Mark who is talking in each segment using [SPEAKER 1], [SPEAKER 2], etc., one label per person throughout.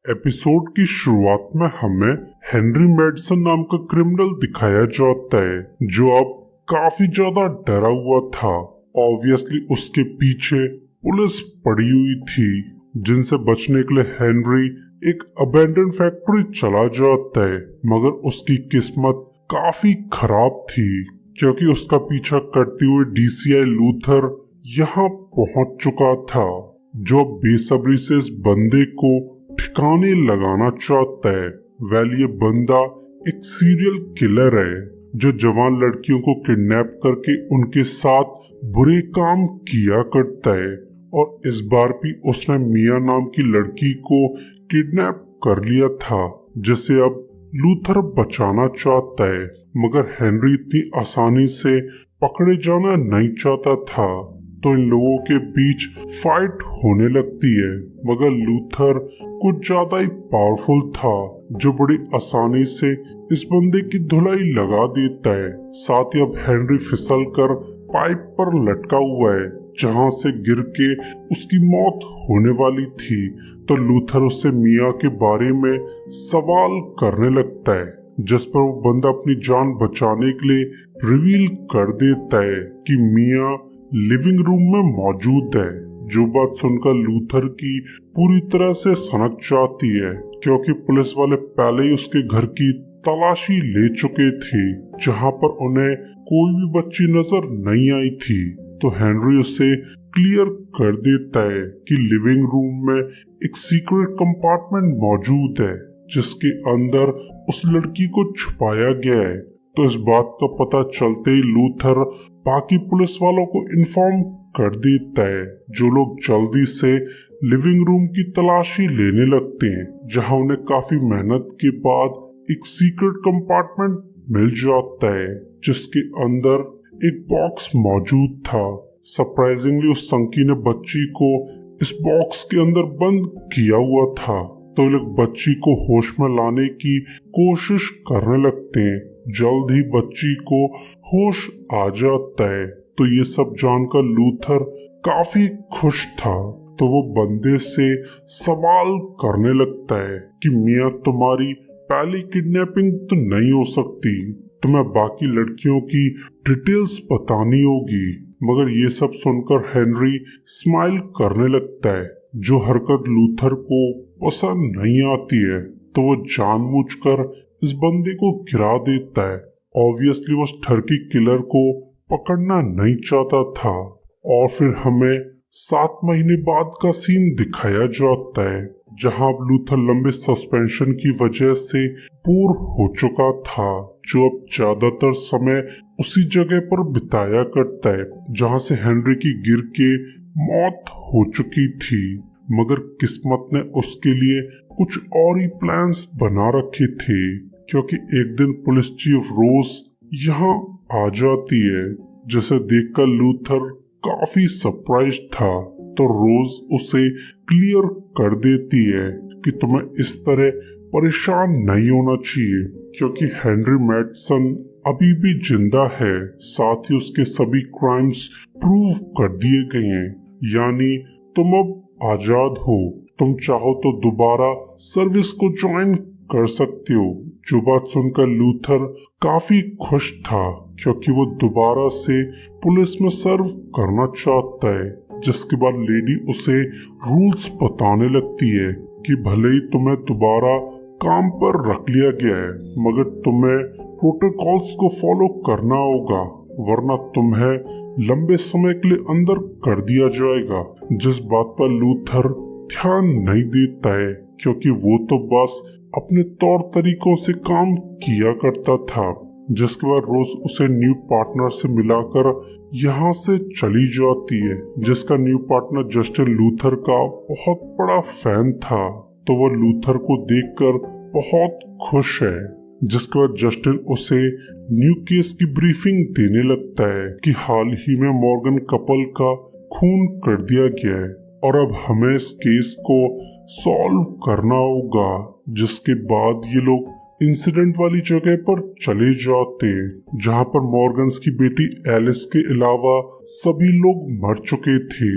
[SPEAKER 1] Episode की शुरुआत में हमें हेनरी मैडसन नाम का क्रिमिनल दिखाया जाता है जो अब काफी ज्यादा डरा हुआ था। ऑब्वियसली उसके पीछे पुलिस पड़ी हुई थी जिनसे बचने के लिए हेनरी एक अबेंडन फैक्ट्री चला जाता है, मगर उसकी किस्मत काफी खराब थी क्योंकि उसका पीछा करते हुए डीसीआई लूथर यहाँ पहुंच चुका था जो बेसब्री से इस बंदे को ठिकाने लगाना चाहता है। वेल ये बंदा एक सीरियल किलर है जो जवान लड़कियों को किडनैप करके उनके साथ बुरे काम किया करता है, और इस बार भी उसने मिया नाम की लड़की को किडनैप कर लिया था जिसे अब लूथर बचाना चाहता है। मगर हेनरी इतनी आसानी से पकड़े जाना नहीं चाहता था तो इन लोगों के बीच फाइट होने लगती है, मगर लूथर कुछ ज्यादा ही पावरफुल था जो बड़ी आसानी से इस बंदे की धुलाई लगा देता है। साथ ही अब हेनरी फिसल कर पाइप पर लटका हुआ है जहां से गिर के उसकी मौत होने वाली थी, तो लूथर उससे मिया के बारे में सवाल करने लगता है जिस पर वो बंदा अपनी जान बचाने के लिए रिवील कर देता है कि मिया लिविंग रूम में मौजूद है। जो बात सुनकर लूथर की पूरी तरह से सनक जाती है क्योंकि पुलिस वाले पहले ही उसके घर की तलाशी ले चुके थे जहां पर उन्हें कोई भी बच्ची नजर नहीं आई थी। तो हेनरी उसे क्लियर कर देता है कि लिविंग रूम में एक सीक्रेट कंपार्टमेंट मौजूद है जिसके अंदर उस लड़की को छुपाया गया है। तो इस बात का पता चलते ही लूथर बाकी पुलिस वालों को इन्फॉर्म कर देता है जो लोग जल्दी से लिविंग रूम की तलाशी लेने लगते हैं जहां उन्हें काफी मेहनत के बाद एक सीक्रेट कंपार्टमेंट मिल जाता है जिसके अंदर एक बॉक्स मौजूद था। सरप्राइजिंगली उस संकी ने बच्ची को इस बॉक्स के अंदर बंद किया हुआ था, तो लोग बच्ची को होश में लाने की कोशिश करने लगते हैं। जल्द ही बच्ची को होश आ जाता है, तो ये सब जानकर लूथर काफी खुश था। तो वो बंदे से सवाल करने लगता है कि मिया तुम्हारी पहली किडनैपिंग तो नहीं हो सकती, तुम्हें बाकी लड़कियों की डिटेल्स बतानी होगी। मगर ये सब सुनकर हेनरी स्माइल करने लगता है जो हरकत लूथर को पसंद नहीं आती है, तो वो जानबूझकर इस बंदे को गिरा देता है। ऑब्वियसली वो उस ठरकी किलर को पकड़ना नहीं चाहता था। और फिर हमें 7 महीने बाद का सीन दिखाया जाता है जहां अब लूथर लंबे सस्पेंशन की वजह से बोर हो चुका था जो अब ज्यादातर समय उसी जगह पर बिताया करता है जहां से हेनरी की गिर के मौत हो चुकी थी। मगर किस्मत ने उसके लिए कुछ और ही प्लान्स बना रखे थे क्योंकि एक दिन पुलिस चीफ रोज यहाँ आ जाती है जिसे देखकर लूथर काफी सरप्राइज था। तो रोज उसे क्लियर कर देती है कि तुम्हें इस तरह परेशान नहीं होना चाहिए क्योंकि हेनरी मैडसन अभी भी जिंदा है, साथ ही उसके सभी क्राइम्स प्रूव कर दिए गए हैं, यानी तुम अब आजाद हो। तुम चाहो तो दोबारा सर्विस को ज्वाइन कर सकते हो। जो बात सुनकर लूथर काफी खुश था क्योंकि वो दोबारा से पुलिस में सर्व करना चाहता है। जिसके बाद लेडी उसे रूल्स बताने लगती है कि भले ही तुम्हें दोबारा काम पर रख लिया गया है मगर तुम्हें प्रोटोकॉल्स को फॉलो करना होगा वरना तुम्हें लंबे समय के लिए अंदर कर दिया जाएगा। जिस बात पर लूथर ध्यान नहीं देता है क्योंकि वो तो बस अपने तौर तरीकों से काम किया करता था। जिसके बाद रोज उसे न्यू पार्टनर से मिलाकर यहाँ से चली जाती है जिसका न्यू पार्टनर जस्टिन लूथर का बहुत बड़ा फैन था, तो वो लूथर को देखकर बहुत खुश है। जिसके बाद जस्टिन उसे न्यू केस की ब्रीफिंग देने लगता है कि हाल ही में मॉर्गन कपल का खून कर दिया गया है और अब हमें इस केस को सॉल्व करना होगा। जिसके बाद ये लोग इंसिडेंट वाली जगह पर चले जाते हैं जहां पर मॉर्गन्स की बेटी एलिस के अलावा सभी लोग मर चुके थे।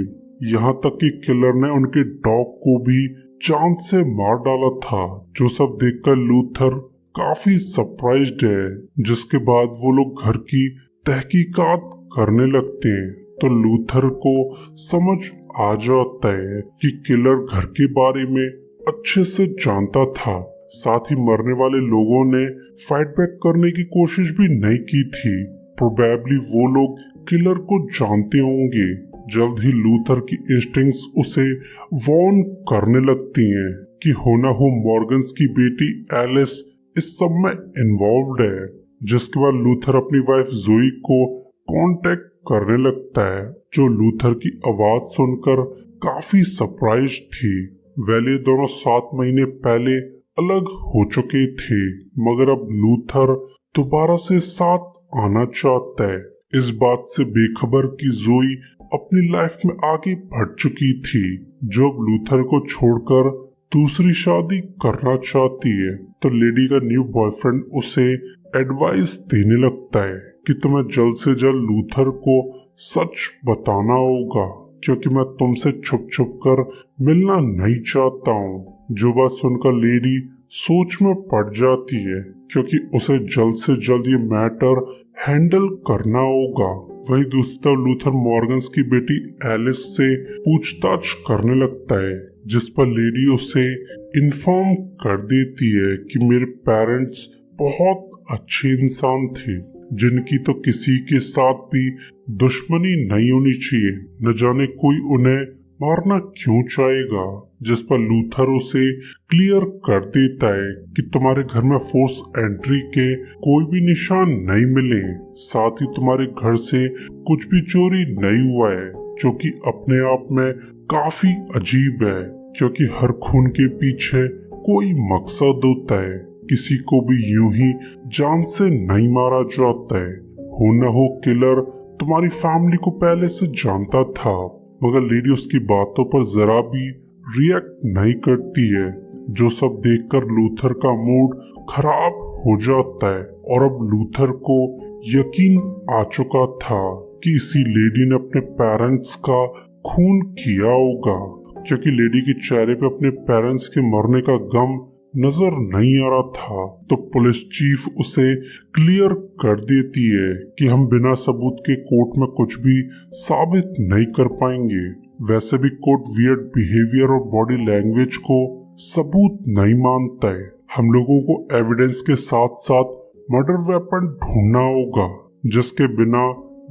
[SPEAKER 1] यहाँ तक कि किलर ने उनके डॉग को भी जान से मार डाला था। जो सब देखकर लूथर काफी सरप्राइज्ड है, जिसके बाद वो लोग घर की तहकीकात करने लगते हैं। तो लूथर को समझ आ जाता है कि किलर घर के बारे में अच्छे से जानता था। साथ ही मरने वाले लोगों ने फाइट बैक करने की कोशिश भी नहीं की थी। प्रोबेबली वो लोग किलर को जानते होंगे। जल्द ही लूथर की इंस्टिंक्ट्स उसे वॉर्न करने लगती हैं कि होना हो मॉर्गन्स की बेटी एलिस इस सब में इन्वॉल्व्ड है। जिसके बाद लूथर अपनी वाइफ जोई को कांटेक्ट करने लगता है, जो लूथर की आवाज सुनकर काफी सरप्राइज थी। वेल ये दोनों 7 महीने पहले अलग हो चुके थे, मगर अब लूथर दोबारा से साथ आना चाहता है। इस बात से बेखबर कि जोई अपनी लाइफ में आगे बढ़ चुकी थी, जो अब लूथर को छोड़कर दूसरी शादी करना चाहती है। तो लेडी का न्यू बॉयफ्रेंड उसे एडवाइस देने लगता है कि तुम्हें जल्द से जल्द लूथर को सच बताना होगा, क्योंकि मैं तुमसे छुप छुप कर मिलना नहीं चाहता हूँ। जो बात सुनकर लेडी सोच में पड़ जाती है, क्योंकि उसे जल्द से जल्द ये मैटर हैंडल करना होगा। वहीं दूसरी तरफ लूथर मॉर्गन्स की बेटी एलिस से पूछताछ करने लगता है, जिस पर लेडी उसे इन्फॉर्म कर देती है कि मेरे पेरेंट्स बहुत अच्छे इंसान थे, जिनकी तो किसी के साथ भी दुश्मनी नहीं होनी चाहिए। न जाने कोई उन्हें मारना क्यों चाहेगा। जिस पर लूथर उसे क्लियर कर देता है कि तुम्हारे घर में फोर्स एंट्री के कोई भी निशान नहीं मिले। साथ ही तुम्हारे घर से कुछ भी चोरी नहीं हुआ है, जो कि अपने आप में काफी अजीब है, क्योंकि हर खून के पीछे कोई मकसद होता है। किसी को भी यूं ही जान से नहीं मारा जाता है। हो न हो किलर तुम्हारी फैमिली को पहले से जानता था, मगर लेडी उसकी बातों पर जरा भी रिएक्ट नहीं करती है। जो सब देखकर लूथर का मूड खराब हो जाता है, और अब लूथर को यकीन आ चुका था कि इसी लेडी ने अपने पेरेंट्स का खून किया होगा, क्योंकि लेडी के चेहरे पे अपने पेरेंट्स के मरने का गम नजर नहीं आ रहा था। तो पुलिस चीफ उसे क्लियर कर देती है कि हम बिना सबूत के कोर्ट में कुछ भी साबित नहीं कर पाएंगे। वैसे भी कोर्ट वियर्ड बिहेवियर और बॉडी लैंग्वेज को सबूत नहीं मानता है। हम लोगों को एविडेंस के साथ साथ मर्डर वेपन ढूंढना होगा, जिसके बिना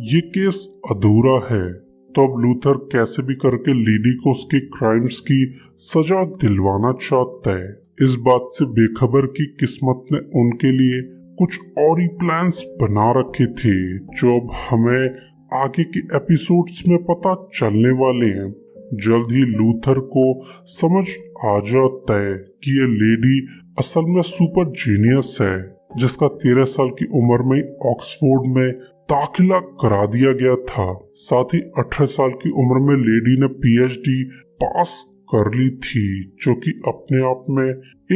[SPEAKER 1] ये केस अधूरा है। तो अब लूथर कैसे भी करके लेडी को उसके क्राइम्स की सजा दिलवाना चाहता है। इस बात से बेखबर कि किस्मत ने उनके लिए कुछ और ही प्लान्स बना रखे थे, जो अब हमें आगे के एपिसोड्स में पता चलने वाले हैं। जल्द ही लूथर को समझ आ जाता है कि ये लेडी असल में सुपर जीनियस है, जिसका 13 साल की उम्र में ऑक्सफोर्ड में दाखिला करा दिया गया था। साथ ही 18 साल की उम्र में लेडी ने पीएचडी पास कर ली थी, जो कि अपने आप में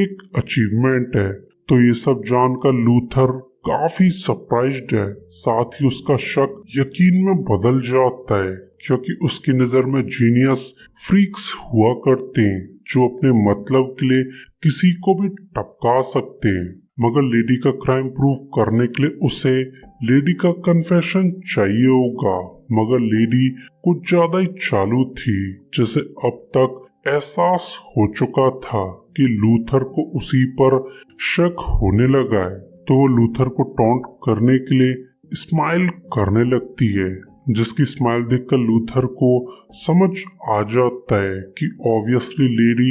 [SPEAKER 1] एक अचीवमेंट है। तो ये सब जानकर लूथर काफी सरप्राइज्ड है। साथ ही उसका शक यकीन में बदल जाता है, क्योंकि उसकी नजर में जीनियस फ्रीक्स हुआ करते हैं, जो अपने मतलब के लिए किसी को भी टपका सकते हैं। मगर लेडी का क्राइम प्रूव करने के लिए उसे लेडी का कन्फेशन चाहिए होगा, मगर लेडी कुछ ज्यादा ही चालू थी, जिसे अब तक एहसास हो चुका था कि लूथर को उसी पर शक होने लगा है। तो वो लूथर को टॉन्ट करने के लिए स्माइल करने लगती है, जिसकी स्माइल देखकर लूथर को समझ आ जाता है कि ऑब्वियसली लेडी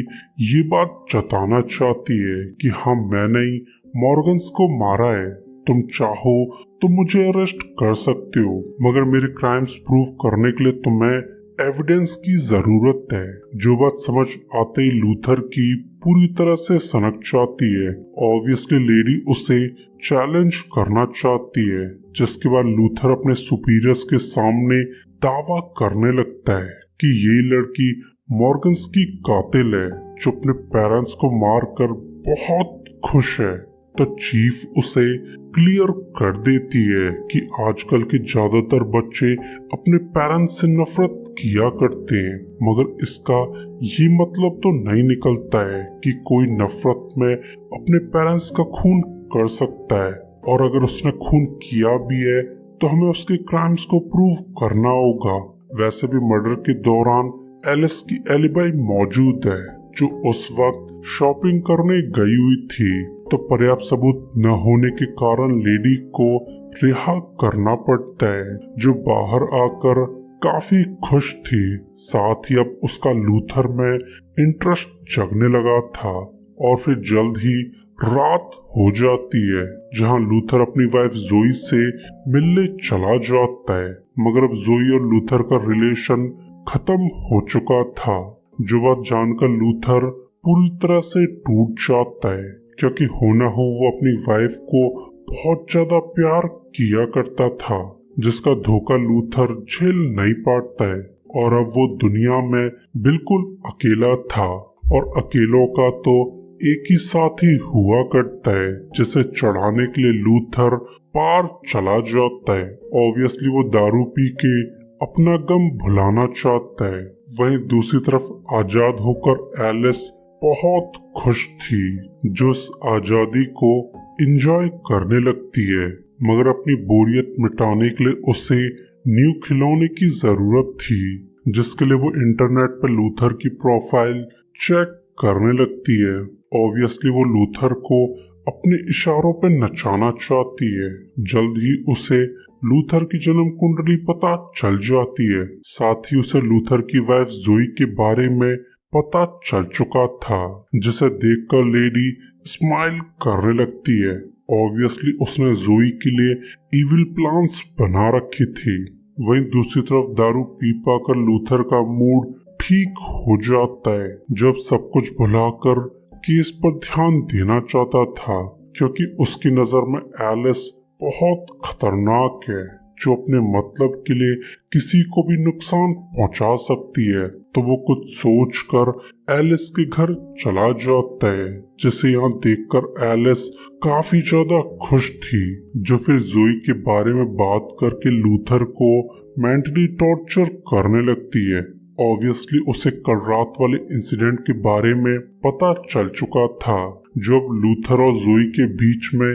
[SPEAKER 1] ये बात जताना चाहती है कि हाँ मैंने ही मॉर्गन्स को मारा है, तुम चाहो तो मुझे अरेस्ट कर सकते हो, मगर मेरे क्राइम्स प्रूव करने के लिए तुम्हें एविडेंस की जरूरत है। जो बात समझ आते ही लूथर की पूरी तरह से सनक जाती है। ऑब्वियसली लेडी उसे चैलेंज करना चाहती है, जिसके बाद लूथर अपने सुपीरियर्स के सामने दावा करने लगता है कि ये लड़की मॉर्गन्स की कातिल है, जो अपने पेरेंट्स को मारकर बहुत खुश है। तो चीफ उसे क्लियर कर देती है कि आजकल के ज्यादातर बच्चे अपने पेरेंट्स से नफरत किया करते हैं, मगर इसका ये मतलब तो नहीं निकलता है कि कोई नफरत में अपने पेरेंट्स का खून कर सकता है, और अगर उसने खून किया भी है तो हमें उसके क्राइम्स को प्रूव करना होगा। वैसे भी मर्डर के दौरान एलिस की एलिबाई मौजूद है, जो उस वक्त शॉपिंग करने गई हुई थी, तो पर्याप्त सबूत न होने के कारण लेडी को रिहा करना पड़ता है, जो बाहर आकर काफी खुश थी। साथ ही अब उसका लूथर में इंटरेस्ट जगने लगा था, और फिर जल्द ही रात हो जाती है, जहां लूथर अपनी वाइफ जोई से मिलने चला जाता है। मगर अब जोई और लूथर का रिलेशन खत्म हो चुका था, जो बात जानकर लूथर पूरी तरह से टूट जाता है, क्योंकि हो न हो वो अपनी वाइफ को बहुत ज्यादा प्यार किया करता था, जिसका धोखा लूथर झेल नहीं पाता है। और अब वो दुनिया में बिल्कुल अकेला था, और अकेलों का तो एक ही साथ ही हुआ करता है, जिसे चढ़ाने के लिए लूथर पार चला जाता है। ऑब्वियसली वो दारू पी के अपना गम भुलाना चाहता है। वहीं दूसरी तरफ आजाद होकर एलिस बहुत खुश थी, जो इस आजादी को एंजॉय करने लगती है, मगर अपनी बोरियत मिटाने के लिए उसे न्यू खिलौने की जरूरत थी, जिसके लिए वो इंटरनेट पर लूथर की प्रोफाइल चेक करने लगती है। ऑब्वियसली वो लूथर को अपने इशारों पे नचाना चाहती है। जल्द ही उसे लूथर की जन्म कुंडली पता चल जाती है। साथ ही उसे लूथर की वाइफ जोई के बारे में पता चल चुका था, जिसे देखकर लेडी स्माइल करने लगती है। ऑब्वियसली उसने जोई के लिए इविल प्लान्स बना रखी थी। वहीं दूसरी तरफ दारू पी पाकर लूथर का मूड ठीक हो जाता है, जब सब कुछ भुलाकर केस पर ध्यान देना चाहता था, क्योंकि उसकी नजर में एलिस बहुत खतरनाक है, जो अपने मतलब के लिए किसी को भी नुकसान पहुंचा सकती है। तो वो कुछ सोचकर एलिस के घर चला जाता है, जिसे यहाँ देखकर एलिस काफी ज्यादा खुश थी, जो फिर जोई के बारे में बात करके लूथर को मेंटली टॉर्चर करने लगती है। ऑब्वियसली उसे कल रात वाले इंसिडेंट के बारे में पता चल चुका था, जो अब लूथर और जोई के बीच में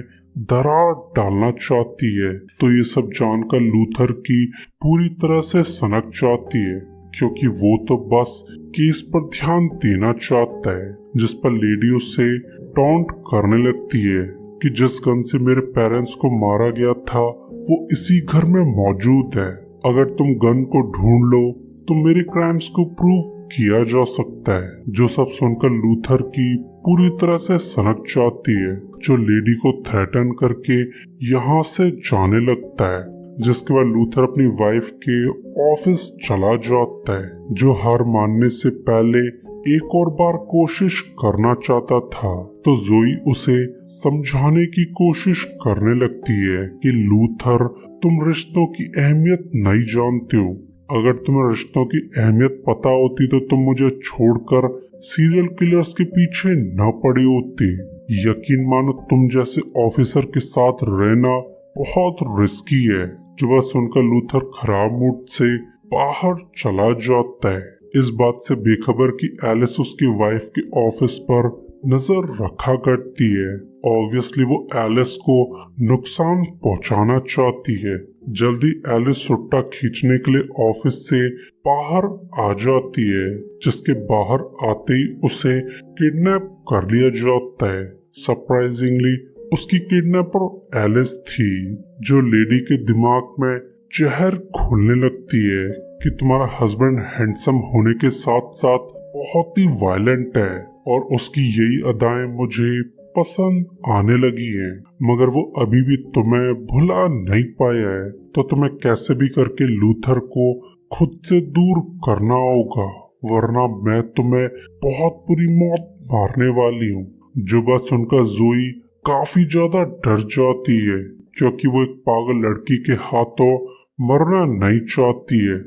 [SPEAKER 1] दरार डालना चाहती है। तो ये सब जानकर लूथर की पूरी तरह से सनक जाती है, क्योंकि वो तो बस केस पर ध्यान देना चाहता है, जिस पर लेडी उससे टॉन्ट करने लगती है कि जिस गन से मेरे पेरेंट्स को मारा गया था वो इसी घर में मौजूद है। अगर तुम गन को ढूंढ लो तो मेरे क्राइम्स को प्रूव किया जा सकता है। जो सब सुनकर लूथर की पूरी तरह से सनक जाती है, जो लेडी को थ्रेटन करके यहाँ से जाने लगता है, जिसके बाद लूथर अपनी वाइफ के ऑफिस चला जाता है, जो हार मानने से पहले एक और बार कोशिश करना चाहता था। तो जोई उसे समझाने की कोशिश करने लगती है कि लूथर, तुम रिश्तों की अहमियत नहीं जानते हो। अगर तुम्हें रिश्तों की अहमियत पता होती तो तुम मुझे छोड़कर सीरियल किलर्स के पीछे न पड़े होते। यकीन मानो तुम जैसे ऑफिसर के साथ रहना बहुत रिस्की है। जो बात सुनकर लूथर खराब मूड से बाहर चला जाता है, इस बात से बेखबर कि एलिस उसकी वाइफ के ऑफिस पर नजर रखा करती है। ऑब्वियसली वो एलिस को नुकसान पहुंचाना चाहती है। जल्दी एलिस सुट्टा खींचने के लिए ऑफिस से बाहर आ जाती है, जिसके बाहर आते ही उसे किडनैप कर लिया जाता है। सरप्राइजिंगली उसकी किडनैपर एलिस थी, जो लेडी के दिमाग में जहर घोलने लगती है कि तुम्हारा हस्बैंड हैंडसम होने के साथ साथ बहुत ही वायलेंट है और उसकी यही अदाएं मुझे पसंद आने लगी हैं, मगर वो अभी भी तुम्हें भुला नहीं पाया है। तो तुम्हें कैसे भी करके लूथर को खुद से दूर करना होगा, वरना मैं तुम्हें बहुत बुरी मौत मारने वाली हूँ। जो बात सुनकर जोई काफी ज्यादा डर जाती है, क्योंकि वो एक पागल लड़की के हाथों मरना नहीं चाहती है।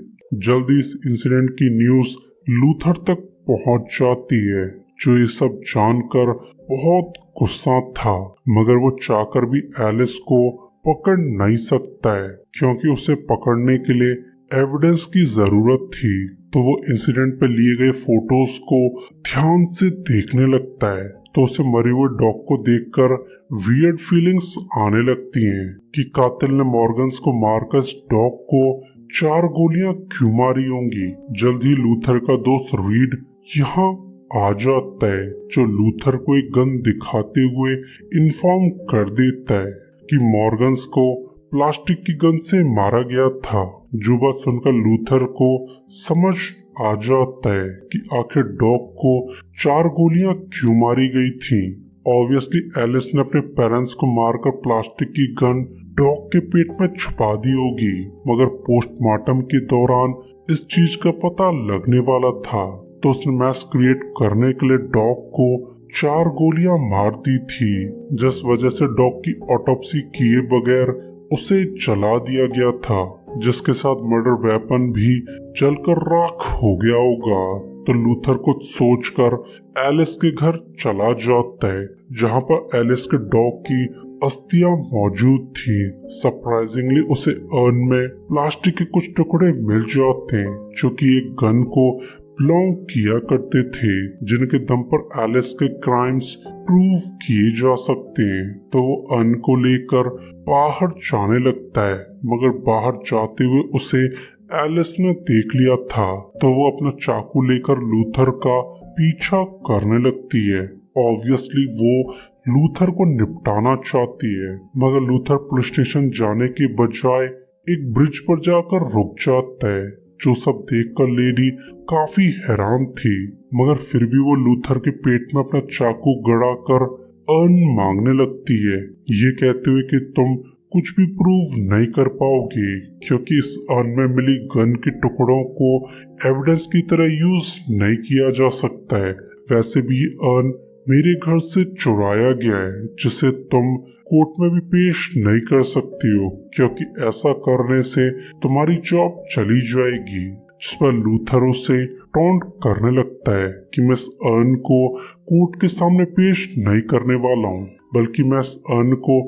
[SPEAKER 1] जल्दी इस इंसिडेंट की न्यूज लूथर तक पहुंच जाती है, जो ये सब जानकर बहुत गुस्सा था, मगर वो चाहकर भी एलिस को पकड़ नहीं सकता है क्योंकि उसे पकड़ने के लिए एविडेंस की जरूरत थी। तो वो इंसिडेंट पे लिए गए फोटोज को ध्यान से देखने लगता है, तो उसे मरे हुए डॉग को देखकर वियर्ड फीलिंग्स आने लगती हैं कि कातिल ने मॉर्गन्स को मारकर इस डॉग को 4 गोलियां क्यों मारी होंगी। जल्द ही लूथर का दोस्त रीड यहाँ आ जाता है, जो लूथर को एक गन दिखाते हुए इन्फॉर्म कर देता है कि मॉर्गन्स को प्लास्टिक की गन से मारा गया था। जो बात सुनकर लूथर को समझ आ जाता है कि आखिर डॉग को 4 गोलियां क्यों मारी गई थी। ऑब्वियसली एलिस ने अपने पेरेंट्स को मारकर प्लास्टिक की गन डॉग के पेट में छुपा दी होगी, मगर पोस्टमार्टम के दौरान इस चीज का पता लगने वाला था, तो उसने मैस क्रिएट करने के लिए डॉग को 4 गोलियां मार दी थी, जिस वजह से डॉग की ऑटोप्सी किए बगैर उसे जला दिया गया था, जिसके साथ मर्डर वेपन भी जलकर राख हो गया होगा। तो लूथर कुछ सोचकर एलिस के घर चला जाता है, जहां पर एलिस के डॉग की अस्थियां मौजूद थी। सरप्राइजिंगली उसे अर्न में प्लास्टिक के कुछ टुकड़े मिल जाते हैं, जो कि एक गन को बिलोंग किया करते थे, जिनके दम पर एलिस के क्राइम्स प्रूव किए जा सकते हैं। तो वो अर्न को लेकर बाहर जाने लगता है, मगर बाहर जाते हुए उसे एलिस ने देख लिया था, तो वो अपना चाकू लेकर लूथर का पीछा करने लगती है। ऑब्वियसली वो लूथर को निपटाना चाहती है, मगर लूथर पुलिस स्टेशन जाने के बजाय एक ब्रिज पर जाकर रुक जाता है, जो सब देखकर लेडी काफी हैरान थी, मगर फिर भी वो लूथर के पेट में अपना चाकू गड़ाकर अर्न मांगने लगती है, ये कहते हुए कि तुम कुछ भी प्रूव नहीं कर पाओगे, क्योंकि इस अर्न में मिली गन के टुकड़ों को एविडेंस की तरह यूज नहीं किया जा सकता है। वैसे भी ये अर्न मेरे घर से चुराया गया है, जिसे तुम कोर्ट में भी पेश नहीं कर सकती हो, क्योंकि ऐसा करने से तुम्हारी जॉब चली जाएगी। जिस पर लूथर उसे टॉन्ट करने लगता है कि मैं इस अर्न को कोर्ट के सामने पेश नहीं करने वाला हूँ, बल्कि मैं इस अर्न को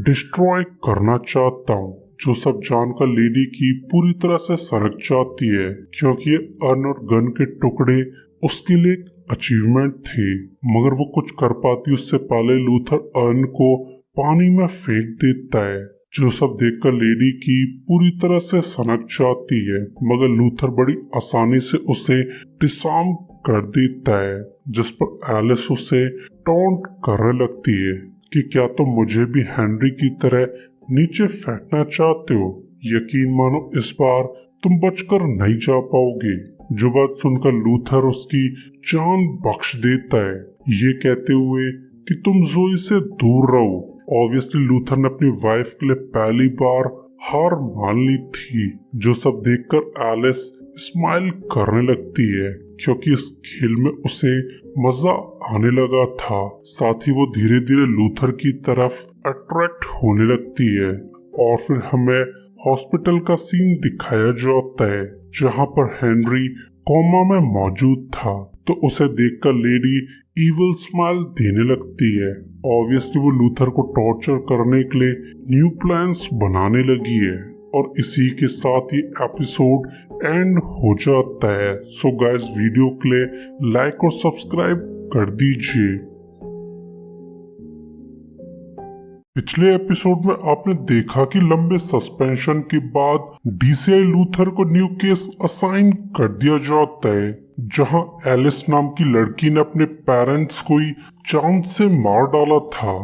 [SPEAKER 1] डिस्ट्रॉय करना चाहता हूँ। जो सब जानकर लेडी की पूरी तरह से सनक जाती है, क्योंकि ये अर्न और गन के टुकड़े उसके लिए एक अचीवमेंट थे, मगर वो कुछ कर पाती उससे पहले लूथर अर्न को पानी में फेंक देता है, जो सब देखकर लेडी की पूरी तरह से सनक जाती है, मगर लूथर बड़ी आसानी से उसे डिसआर्म कर देता है, जिस पर एलिस उसे टॉन्ट करने लगती है कि क्या तुम मुझे भी हेनरी की तरह नीचे फेंकना चाहते हो। यकीन मानो इस बार तुम बचकर नहीं जा पाओगे। जो बात सुनकर लूथर उसकी जान बख्श देता है, ये कहते हुए कि तुम जोई से दूर रहो। ऑब्वियसली लूथर ने अपनी वाइफ के लिए पहली बार हार मान ली थी, जो सब देखकर एलिस स्माइल करने लगती है, क्योंकि इस खेल में उसे मजा आने लगा था। साथ ही वो धीरे धीरे लूथर की तरफ अट्रैक्ट होने लगती है, और फिर हमें हॉस्पिटल का सीन दिखाया जाता है, जहां पर हेनरी कोमा में मौजूद था। तो उसे देखकर लेडी इविल स्माइल देने लगती है। ऑब्वियसली वो लूथर को टॉर्चर करने के लिए न्यू प्लान्स बनाने लगी है, और इसी के साथ ये एपिसोड एंड हो जाता है। सो गाइस, वीडियो के लिए लाइक और सब्सक्राइब कर दीजिए। पिछले एपिसोड में आपने देखा कि लंबे सस्पेंशन के बाद डीसीआई लूथर को न्यू केस असाइन कर दिया जाता है, जहां एलिस नाम की लड़की ने अपने पेरेंट्स को ही चांद से मार डाला था,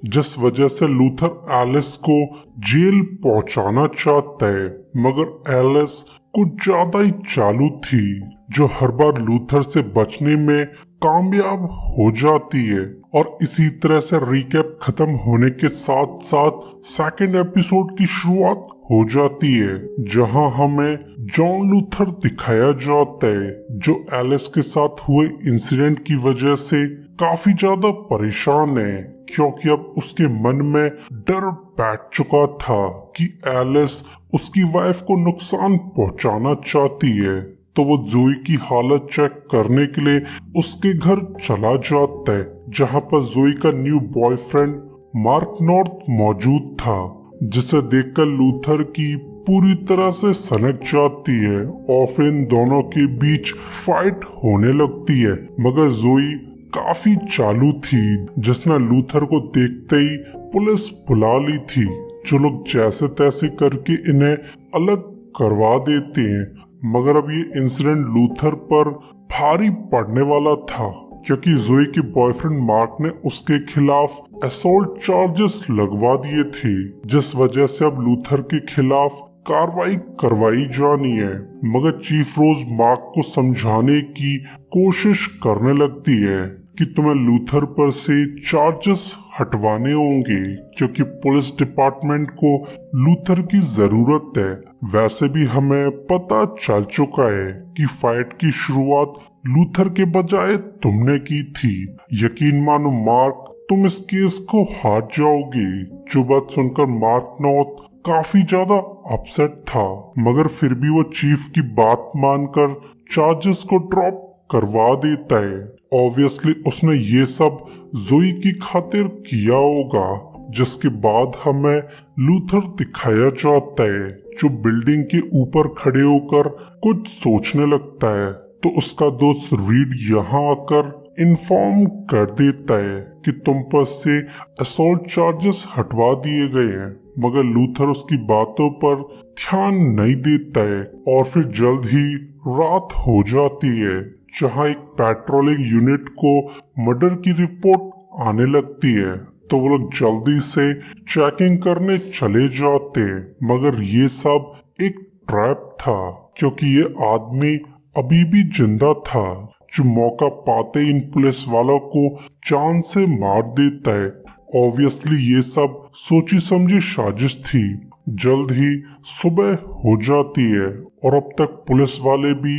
[SPEAKER 1] जिस वजह से लूथर एलिस को जेल पहुंचाना चाहता है, मगर एलिस कुछ ज्यादा ही चालू थी, जो हर बार लूथर से बचने में कामयाब हो जाती है। और इसी तरह से रिकैप खत्म होने के साथ साथ सेकंड एपिसोड की शुरुआत हो जाती है, जहां हमें जॉन लूथर दिखाया जाता है, जो एलिस के साथ हुए इंसिडेंट की वजह से काफी ज्यादा परेशान है, क्योंकि अब उसके मन में डर बैठ चुका था कि एलिस उसकी वाइफ को नुकसान पहुंचाना चाहती है। तो वो जोई की हालत चेक करने के लिए उसके घर चला जाता है, जहां पर जोई का न्यू बॉयफ्रेंड मार्क नॉर्थ मौजूद था, जिसे देखकर लूथर की पूरी तरह से सनक जाती है और फिर इन दोनों के बीच फाइट होने लगती है। मगर जोई काफी चालू थी, जिसने लूथर को देखते ही पुलिस बुला ली थी, जो लोग जैसे तैसे करके इन्हें अलग करवा देते हैं। मगर अब ये इंसिडेंट लूथर पर भारी पड़ने वाला था, क्योंकि जोई के बॉयफ्रेंड मार्क ने उसके खिलाफ असॉल्ट चार्जेस लगवा दिए थे, जिस वजह से अब लूथर के खिलाफ कार्रवाई करवाई जानी है। मगर चीफ रोज मार्क को समझाने की कोशिश करने लगती है कि तुम्हें लूथर पर से चार्जेस हटवाने होंगे, क्योंकि पुलिस डिपार्टमेंट को लूथर की जरूरत है। वैसे भी हमें पता चल चुका है कि फाइट की शुरुआत लूथर के बजाय तुमने की थी। यकीन मानो मार्क, तुम इस केस को हार जाओगे। जो बात सुनकर मार्क नॉर्थ काफी ज्यादा अपसेट था, मगर फिर भी वो चीफ की बात मानकर चार्जेस को ड्रॉप करवा देता है। ऑब्वियसली उसने ये सब जोई की खातिर किया होगा, जिसके बाद हमें लूथर दिखाया जाता है, जो बिल्डिंग के ऊपर खड़े होकर कुछ सोचने लगता है। तो उसका दोस्त रीड यहाँ आकर इन्फॉर्म कर देता है कि तुम पर से असॉल्ट चार्जेस हटवा दिए गए हैं। मगर लूथर उसकी बातों पर ध्यान नहीं देता है और फिर जल्द ही रात हो जाती है, जहां एक पेट्रोलिंग यूनिट को मर्डर की रिपोर्ट आने लगती है। तो वो लोग जल्दी से चेकिंग करने चले जाते हैं, मगर ये सब एक ट्रैप था, क्योंकि ये आदमी अभी भी जिंदा था, जो मौका पाते इन पुलिस वालों को जान से मार देता है। ऑब्वियसली ये सब सोची समझी साजिश थी। जल्द ही सुबह हो जाती है और अब तक पुलिस वाले भी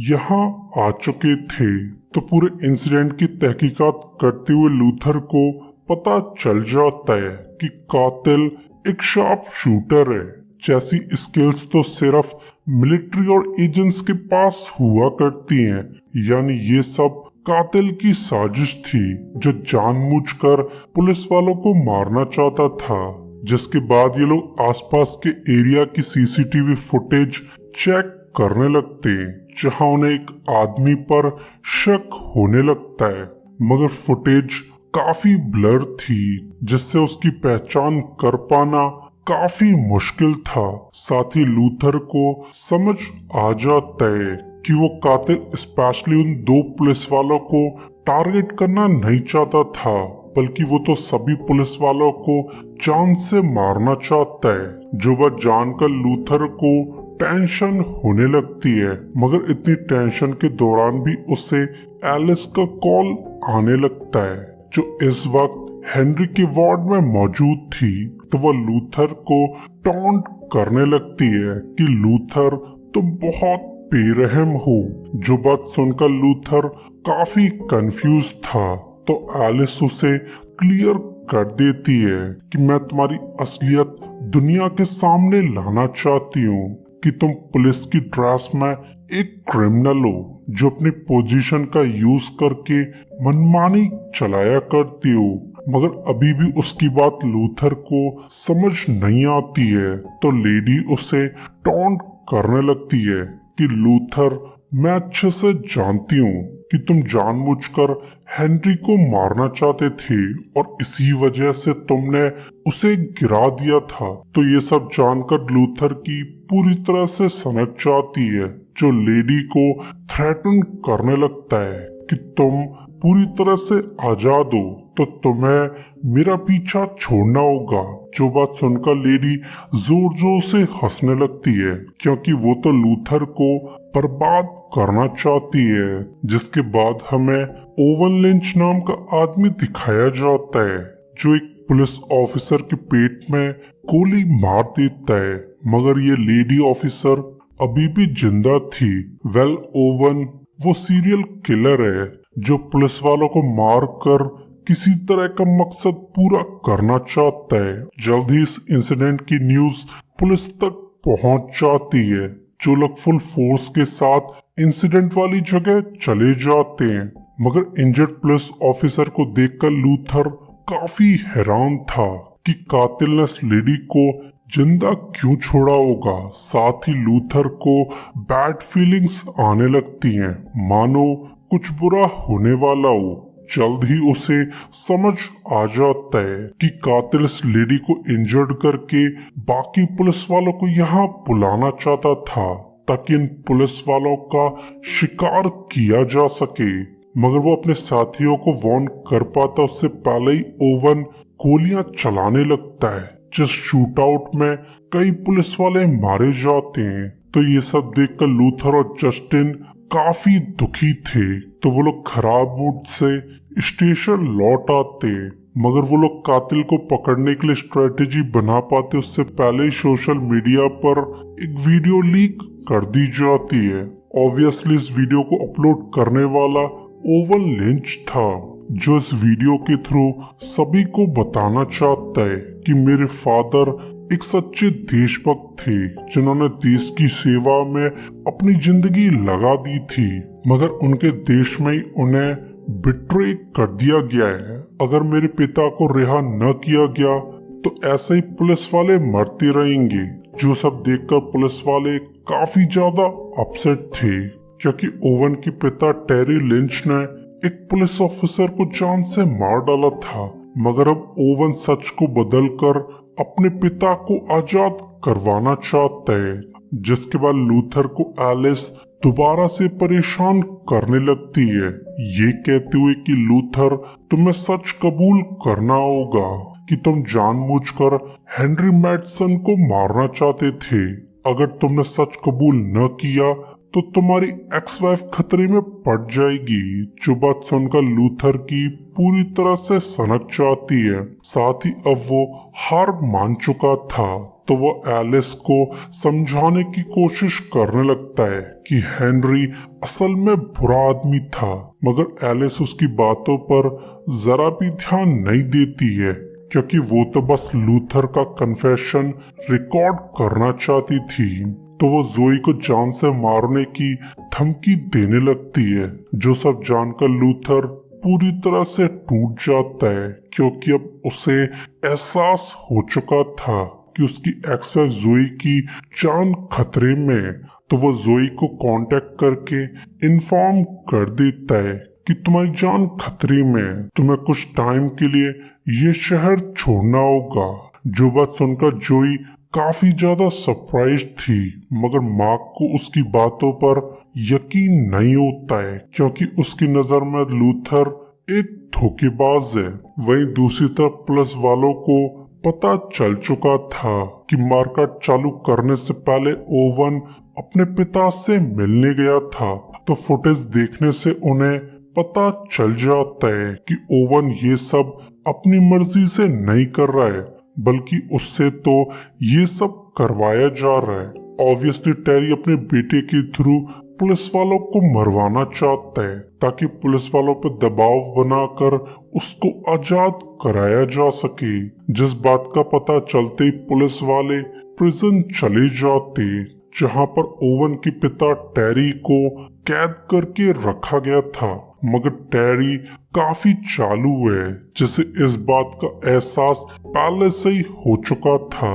[SPEAKER 1] यहाँ आ चुके थे। तो पूरे इंसिडेंट की तहकीकात करते हुए लूथर को पता चल जाता है कि कातिल एक शार्प शूटर है, जैसी स्किल्स तो सिर्फ मिलिट्री और एजेंट्स के पास हुआ करती हैं। यानी ये सब कातिल की साजिश थी, जो जानबूझकर पुलिस वालों को मारना चाहता था। जिसके बाद ये लोग आसपास के एरिया की सीसीटीवी फुटेज चेक करने लगते हैं, जहां उन्हें एक आदमी पर शक होने लगता है। मगर फुटेज काफी ब्लर थी, जिससे उसकी पहचान कर पाना काफी मुश्किल था। साथ ही लूथर को समझ आ जाता है कि वो कातिल स्पेशली उन दो पुलिस वालों को टारगेट करना नहीं चाहता था, बल्कि वो तो सभी पुलिस वालों को जान से मारना चाहता है। जो बात जानकर लूथर को टेंशन होने लगती है, मगर इतनी टेंशन के दौरान भी उसे एलिस का कॉल आने लगता है, जो इस वक्त हेनरी के वार्ड में मौजूद थी। तो वह लूथर को टॉन्ट करने लगती है कि लूथर तुम बहुत बेरहम हो। जो बात सुनकर लूथर काफी कंफ्यूज था, तो एलिस उसे क्लियर कर देती है कि मैं तुम्हारी असलियत दुनिया के सामने लाना चाहती हूँ कि तुम पुलिस की ड्रेस में एक क्रिमिनल हो, जो अपनी पोजीशन का यूज करके मनमानी चलाया करती हो। मगर अभी भी उसकी बात लूथर को समझ नहीं आती है, तो लेडी उसे टॉन्ट करने लगती है कि लूथर, मैं अच्छे से जानती हूँ कि तुम जानबूझकर हेनरी को मारना चाहते थे और इसी वजह से तुमने उसे गिरा दिया था। तो ये सब जानकर लूथर की पूरी तरह से सनक जाती है, जो लेडी को थ्रेटन करने लगता है कि तुम पूरी तरह से आजाद हो, तो तुम्हें मेरा पीछा छोड़ना होगा। जो बात सुनकर लेडी जोर जोर से हंसने लगती है, क्योंकि वो तो लूथर को बर्बाद करना चाहती है। जिसके बाद हमें ओवन लिंच नाम का आदमी दिखाया जाता है, जो एक पुलिस ऑफिसर के पेट में गोली मार देता है। मगर ये लेडी ऑफिसर अभी भी जिंदा थी। वेल, ओवन वो सीरियल किलर है, जो पुलिस वालों को मार कर किसी तरह का मकसद पूरा करना चाहता है। जल्द ही इस इंसिडेंट की न्यूज पुलिस तक पहुंच जाती है, जो लोग फुल फोर्स के साथ इंसिडेंट वाली जगह चले जाते हैं। मगर इंजर्ड पुलिस ऑफिसर को देखकर लूथर काफी हैरान था कि कातिल ने इस लेडी को जिंदा क्यों छोड़ा होगा। साथ ही लूथर को बैड फीलिंग्स आने लगती हैं, मानो कुछ बुरा होने वाला हो। जल्द ही उसे समझ आ जाता है कि कातिल इस लेडी को इंजर्ड करके बाकी पुलिस वालों को यहाँ बुलाना चाहता था ताकि इन पुलिस वालों का शिकार किया जा सके। मगर वो अपने साथियों को वार्न कर पाता उससे पहले ही ओवन गोलियां चलाने लगता है, जिस शूट आउट में कई पुलिस वाले मारे जाते हैं। तो ये सब देखकर लूथर और जस्टिन काफी दुखी थे, तो वो लोग खराब मूड से स्टेशन लौट आते। मगर वो लोग कातिल को पकड़ने के लिए स्ट्रेटेजी बना पाते उससे पहले ही सोशल मीडिया पर एक वीडियो लीक कर दी जाती है। ऑब्वियसली इस वीडियो को अपलोड करने वाला ओवन लिंच था, जो इस वीडियो के थ्रू सभी को बताना चाहता है कि मेरे फादर एक सच्चे देशभक्त थे जिन्होंने देश की सेवा में अपनी जिंदगी लगा दी थी, मगर उनके देश में ही उन्हें बिट्रे कर दिया गया है। अगर मेरे पिता को रिहा न किया गया तो ऐसे ही पुलिस वाले मरते रहेंगे। जो सब देखकर पुलिस वाले काफी ज्यादा अपसेट थे, क्योंकि ओवन के पिता टेरी लिंच ने एक पुलिस ऑफिसर को जान से मार डाला था। मगर अब ओवन सच को बदलकर अपने पिता को आजाद करवाना चाहता है, जिसके बाद लूथर को एलिस दोबारा से परेशान करने लगती है, ये कहते हुए कि लूथर तुम्हें सच कबूल करना होगा कि तुम जानबूझकर हेनरी मैडसन को मारना चाहते थे। अगर तुमने सच कबूल न किया तो तुम्हारी एक्स वाइफ खतरे में पड़ जाएगी। जो बात सुनकर लूथर की पूरी तरह से सनक जाती है। साथ ही अब वो हार मान चुका था, तो वो एलिस को समझाने की कोशिश करने लगता है कि हेनरी असल में बुरा आदमी था। मगर एलिस उसकी बातों पर जरा भी ध्यान नहीं देती है, क्योंकि वो तो बस लूथर का कन्फेशन रिकॉर्ड करना चाहती थी। तो वो जोई को जान से मारने की धमकी देने लगती है, जो सब जानकर लूथर पूरी तरह से टूट जाता है, क्योंकि अब उसे एहसास हो चुका था कि उसकी एक्स वाइफ जोई की जान खतरे में। तो वो जोई को कांटेक्ट करके इन्फॉर्म कर देता है कि तुम्हारी जान खतरे में, तुम्हें कुछ टाइम के लिए ये शहर छोड़ना होगा। जो बात सुनकर जोई काफी ज्यादा सरप्राइज थी, मगर मार्क को उसकी बातों पर यकीन नहीं होता है, क्योंकि उसकी नजर में लूथर एक धोखेबाज है। वहीं दूसरी तरफ पुलिस वालों को पता चल चुका था कि मार्केट चालू करने से पहले ओवन अपने पिता से मिलने गया था। तो फुटेज देखने से उन्हें पता चल जाता है कि ओवन ये सब अपनी मर्जी से नहीं कर रहा है, बल्कि उससे तो ये सब करवाया जा रहा है। ऑब्वियसली टेरी अपने बेटे के थ्रू पुलिस वालों को मरवाना चाहता है, ताकि पुलिस वालों पर दबाव बनाकर उसको आजाद कराया जा सके। जिस बात का पता चलते ही पुलिस वाले प्रिजन चले जाते, जहां पर ओवन के पिता टेरी को कैद करके रखा गया था। मगर टेरी काफी चालू है, जिसे इस बात का एहसास पहले से ही हो चुका था।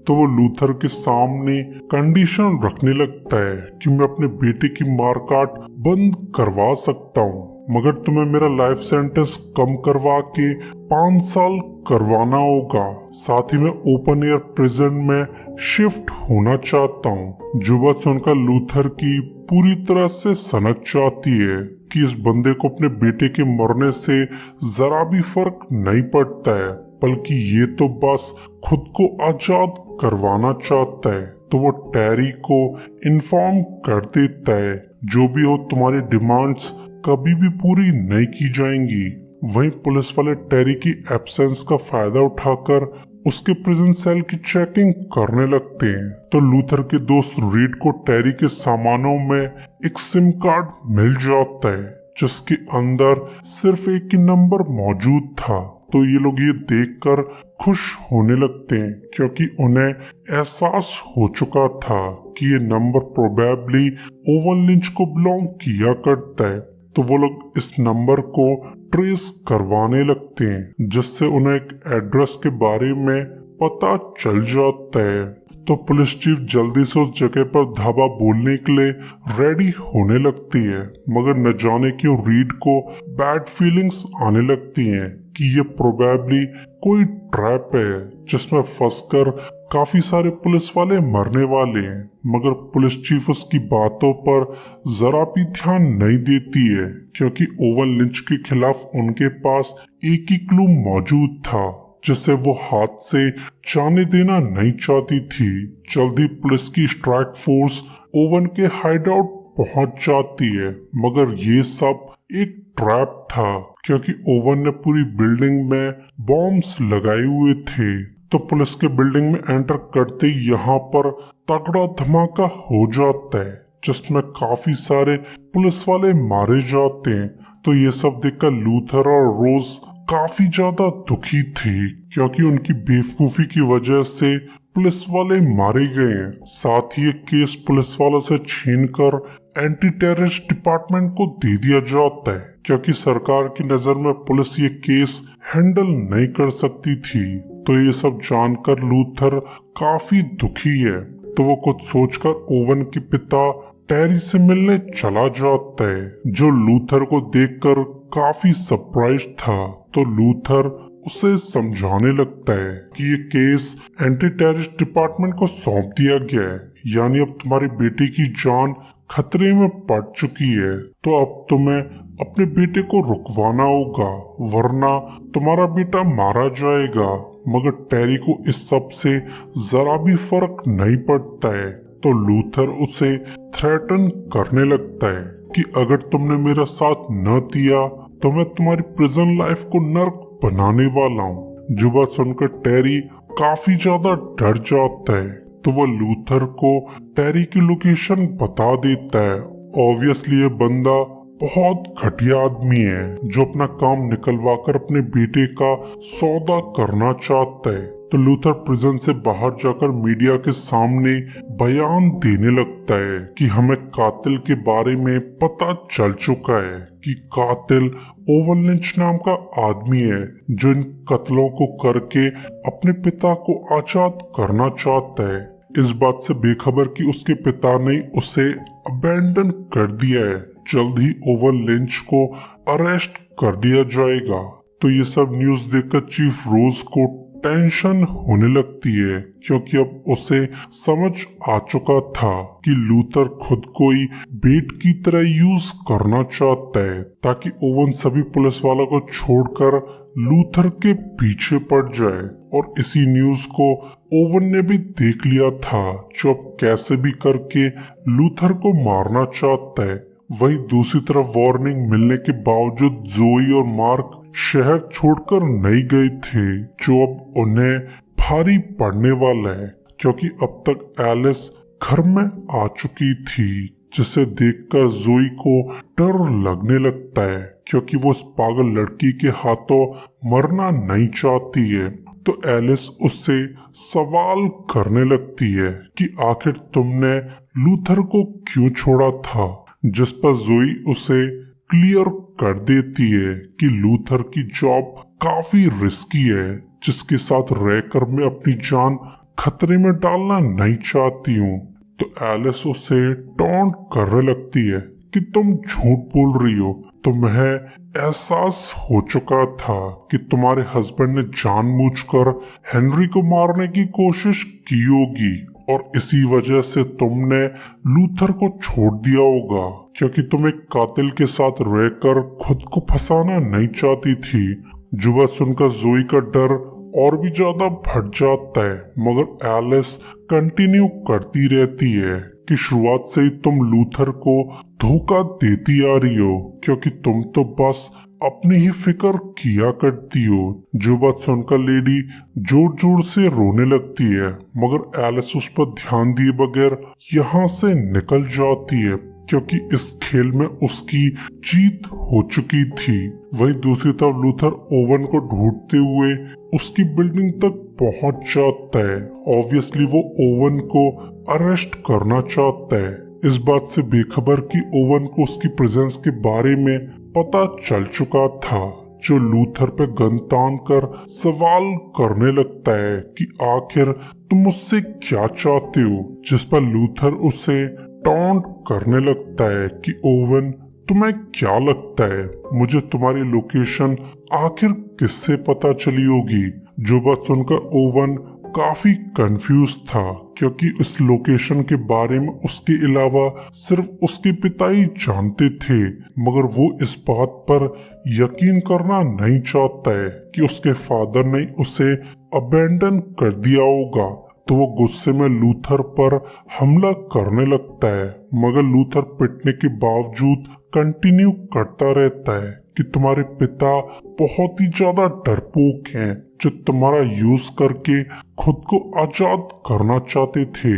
[SPEAKER 1] तो वो लूथर के सामने कंडीशन रखने लगता है कि मैं अपने बेटे की मारकाट बंद करवा सकता हूँ, मगर तुम्हें मेरा लाइफ सेंटेंस कम करवा के 5 साल करवाना होगा। साथ ही मैं ओपन एयर प्रिजन में शिफ्ट होना चाहता हूँ। जो बात सुनकर लूथर की पूरी तरह से सनक जाती है कि इस बंदे को अपने बेटे के मरने से जरा भी फर्क नहीं पड़ता है, बल्कि ये तो बस खुद को आजाद करवाना चाहता है। तो वो टेरी को इन्फॉर्म कर देता है, जो भी हो तुम्हारी डिमांड्स कभी भी पूरी नहीं की जाएंगी। वहीं पुलिस वाले टेरी की एब्सेंस का फायदा उठाकर उसके प्रिजन सेल की चेकिंग करने लगते हैं। तो लूथर के दोस्त रीड को टेरी के सामानों में एक सिम कार्ड मिल जाता है, जिसके अंदर सिर्फ एक ही नंबर मौजूद था। तो ये लोग ये देखकर खुश होने लगते हैं, क्योंकि उन्हें एहसास हो चुका था कि ये नंबर प्रोबेबली ओवन लिंच को बिलोंग किया करता है। तो तो वो लोग इस नंबर को ट्रेस करवाने लगते हैं, जिससे उन्हें एक एड्रेस के बारे में पता चल जाता है। तो पुलिस चीफ जल्दी से उस जगह पर धावा बोलने के लिए रेडी होने लगती है, मगर न जाने क्यों रीड को बैड फीलिंग्स आने लगती हैं कि ये प्रोबेबली कोई ट्रैप है जिसमें फंसकर काफी सारे पुलिस वाले मरने वाले हैं। मगर पुलिस चीफ उसकी बातों पर जरा भी ध्यान नहीं देती है, क्योंकि ओवन लिंच के खिलाफ उनके पास एक ही क्लू मौजूद था जिसे वो हाथ से जाने देना नहीं चाहती थी। जल्दी पुलिस की स्ट्राइक फोर्स ओवन के हाइडआउट पहुंच जाती है, मगर ये सब एक ट्रैप था, क्योंकि ओवन ने पूरी बिल्डिंग में बॉम्ब्स लगाए हुए थे। तो पुलिस के बिल्डिंग में एंटर करते ही यहाँ पर तगड़ा धमाका हो जाता है, जिसमें काफी सारे पुलिस वाले मारे जाते हैं। तो ये सब देखकर लूथर और रोज काफी ज्यादा दुखी थे, क्योंकि उनकी बेवकूफी की वजह से पुलिस वाले मारे गए हैं। साथ ही एक केस पुलिस वालों से छीनकर एंटी टेररिस्ट डिपार्टमेंट को दे दिया जाता है, क्योंकि सरकार की नजर में पुलिस ये केस हैंडल नहीं कर सकती थी। तो ये सब जानकर लूथर काफी दुखी है, तो वो कुछ सोचकर ओवन के पिता टेरी से मिलने चला जाता है, जो लूथर को देखकर काफी सरप्राइज था। तो लूथर उसे समझाने लगता है कि ये केस एंटी टेररिस्ट डिपार्टमेंट को सौंप दिया गया है, यानी अब तुम्हारी बेटी की जान खतरे में पड़ चुकी है। तो अब तुम्हें अपने बेटे को रुकवाना होगा, वरना तुम्हारा बेटा मारा जाएगा। मगर टेरी को इस सब से जरा भी फर्क नहीं पड़ता है। तो लूथर उसे थ्रेटन करने लगता है कि अगर तुमने मेरा साथ न दिया तो मैं तुम्हारी प्रिजन लाइफ को नर्क बनाने वाला हूँ। जो बात सुनकर टेरी काफी ज्यादा डर जाता है, तो वो लूथर को टेरी की लोकेशन बता देता है। ऑब्वियसली ये बंदा बहुत घटिया आदमी है, जो अपना काम निकलवा कर अपने बेटे का सौदा करना चाहता है। तो लूथर प्रिजन से बाहर जाकर मीडिया के सामने बयान देने लगता है कि हमें कातिल के बारे में पता चल चुका है कि कातिल ओवन लिंच नाम का आदमी है, जो इन कत्लों को करके अपने पिता को आजाद करना चाहता है। इस बात से बेखबर कि उसके पिता ने उसे अबैंडन कर दिया है, जल्द ही ओवन लिंच को अरेस्ट कर दिया जाएगा। तो ये सब न्यूज देखकर चीफ रोज को टेंशन होने लगती है, क्योंकि अब उसे समझ आ चुका था कि लूथर खुद को ही बेट की तरह यूज करना चाहता है, ताकि ओवन सभी पुलिस वालों को छोड़कर लूथर के पीछे पड़ जाए। और इसी न्यूज को ओवन ने भी देख लिया था, जो अब कैसे भी करके लूथर को मारना चाहता है। वहीं दूसरी तरफ वार्निंग मिलने के बावजूद जोई और मार्क शहर छोड़कर नहीं गए थे, जो अब उन्हें भारी पड़ने वाला है, क्योंकि अब तक एलिस घर में आ चुकी थी, जिसे देखकर जोई को डर लगने लगता है, क्योंकि वो उस पागल लड़की के हाथों मरना नहीं चाहती है। तो एलिस उससे सवाल करने लगती है कि आखिर तुमने लूथर को क्यों छोड़ा था, जिस पर जोई उसे क्लियर कर देती है कि लूथर की जॉब काफी रिस्की है, जिसके साथ रहकर मैं अपनी जान खतरे में डालना नहीं चाहती हूँ। तो एलिस उसे टॉन्ट करने लगती है कि तुम झूठ बोल रही हो, तुम्हें एहसास हो चुका था कि तुम्हारे हस्बैंड ने जानबूझकर हेनरी को मारने की कोशिश की होगी, और इसी वजह से तुमने लूथर को छोड़ दिया होगा, क्योंकि तुम एक कातिल के साथ रहकर खुद को फंसाना नहीं चाहती थी। जो बात सुनकर जोई का डर और भी ज्यादा बढ़ जाता है, मगर एलिस कंटिन्यू करती रहती है कि शुरुआत से ही तुम लूथर को धोखा देती आ रही हो, क्योंकि तुम तो बस अपनी ही फिक्र किया करती हो। जो बात सुनकर लेडी जोर जोर से रोने लगती है, मगर एलिस उस पर ध्यान दिए बगैर यहाँ से निकल जाती है, क्योंकि इस खेल में उसकी जीत हो चुकी थी। वहीं दूसरी तरफ लूथर ओवन को ढूंढते हुए उसकी बिल्डिंग तक पहुंच जाता है। ऑब्वियसली वो ओवन को अरेस्ट करना चाहता है, इस बात से बेखबर कि ओवन को उसकी प्रेजेंस के बारे में पता चल चुका था, जो लूथर पे गन तान कर सवाल करने लगता है कि आखिर तुम मुझसे क्या चाहते हो, जिस पर लूथर उसे टॉन्ट करने लगता है कि ओवन तुम्हें क्या लगता है मुझे तुम्हारी लोकेशन आखिर किससे पता चली होगी। जो बात सुनकर ओवन काफी कंफ्यूज था, क्योंकि इस लोकेशन के बारे में उसके अलावा सिर्फ उसके पिता ही जानते थे, मगर वो इस बात पर यकीन करना नहीं चाहता है कि उसके फादर ने उसे अबेंडन कर दिया होगा। तो वो गुस्से में लूथर पर हमला करने लगता है, मगर लूथर पिटने के बावजूद कंटिन्यू करता रहता है कि तुम्हारे पिता बहुत ही ज्यादा डरपोक हैं, जो तुम्हारा यूज करके खुद को आजाद करना चाहते थे।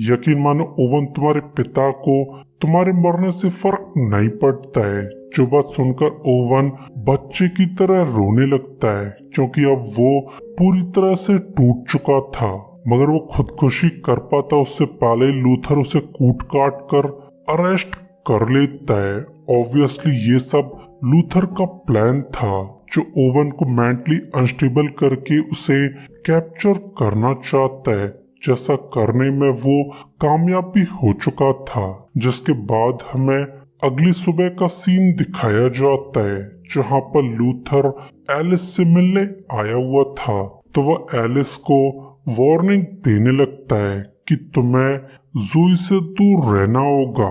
[SPEAKER 1] यकीन मानो ओवन, तुम्हारे पिता को तुम्हारे मरने से फर्क नहीं पड़ता है। जो बात सुनकर ओवन बच्चे की तरह रोने लगता है, क्योंकि अब वो पूरी तरह से टूट चुका था। मगर वो खुदकुशी कर पाता उससे पहले लूथर उसे कूट काट कर अरेस्ट कर लेता है। ऑब्वियसली ये सब लूथर का प्लान था, जो ओवन को मेंटली अनस्टेबल करके उसे कैप्चर करना चाहता है। जैसा करने में वो कामयाब भी हो चुका था, जिसके बाद हमें अगली सुबह का सीन दिखाया जाता है, जहाँ पर लूथर एलिस से मिलने आया हुआ था। तो वह एलिस को वार्निंग देने लगता है कि तुम्हें ज़ोई से दूर रहना होगा,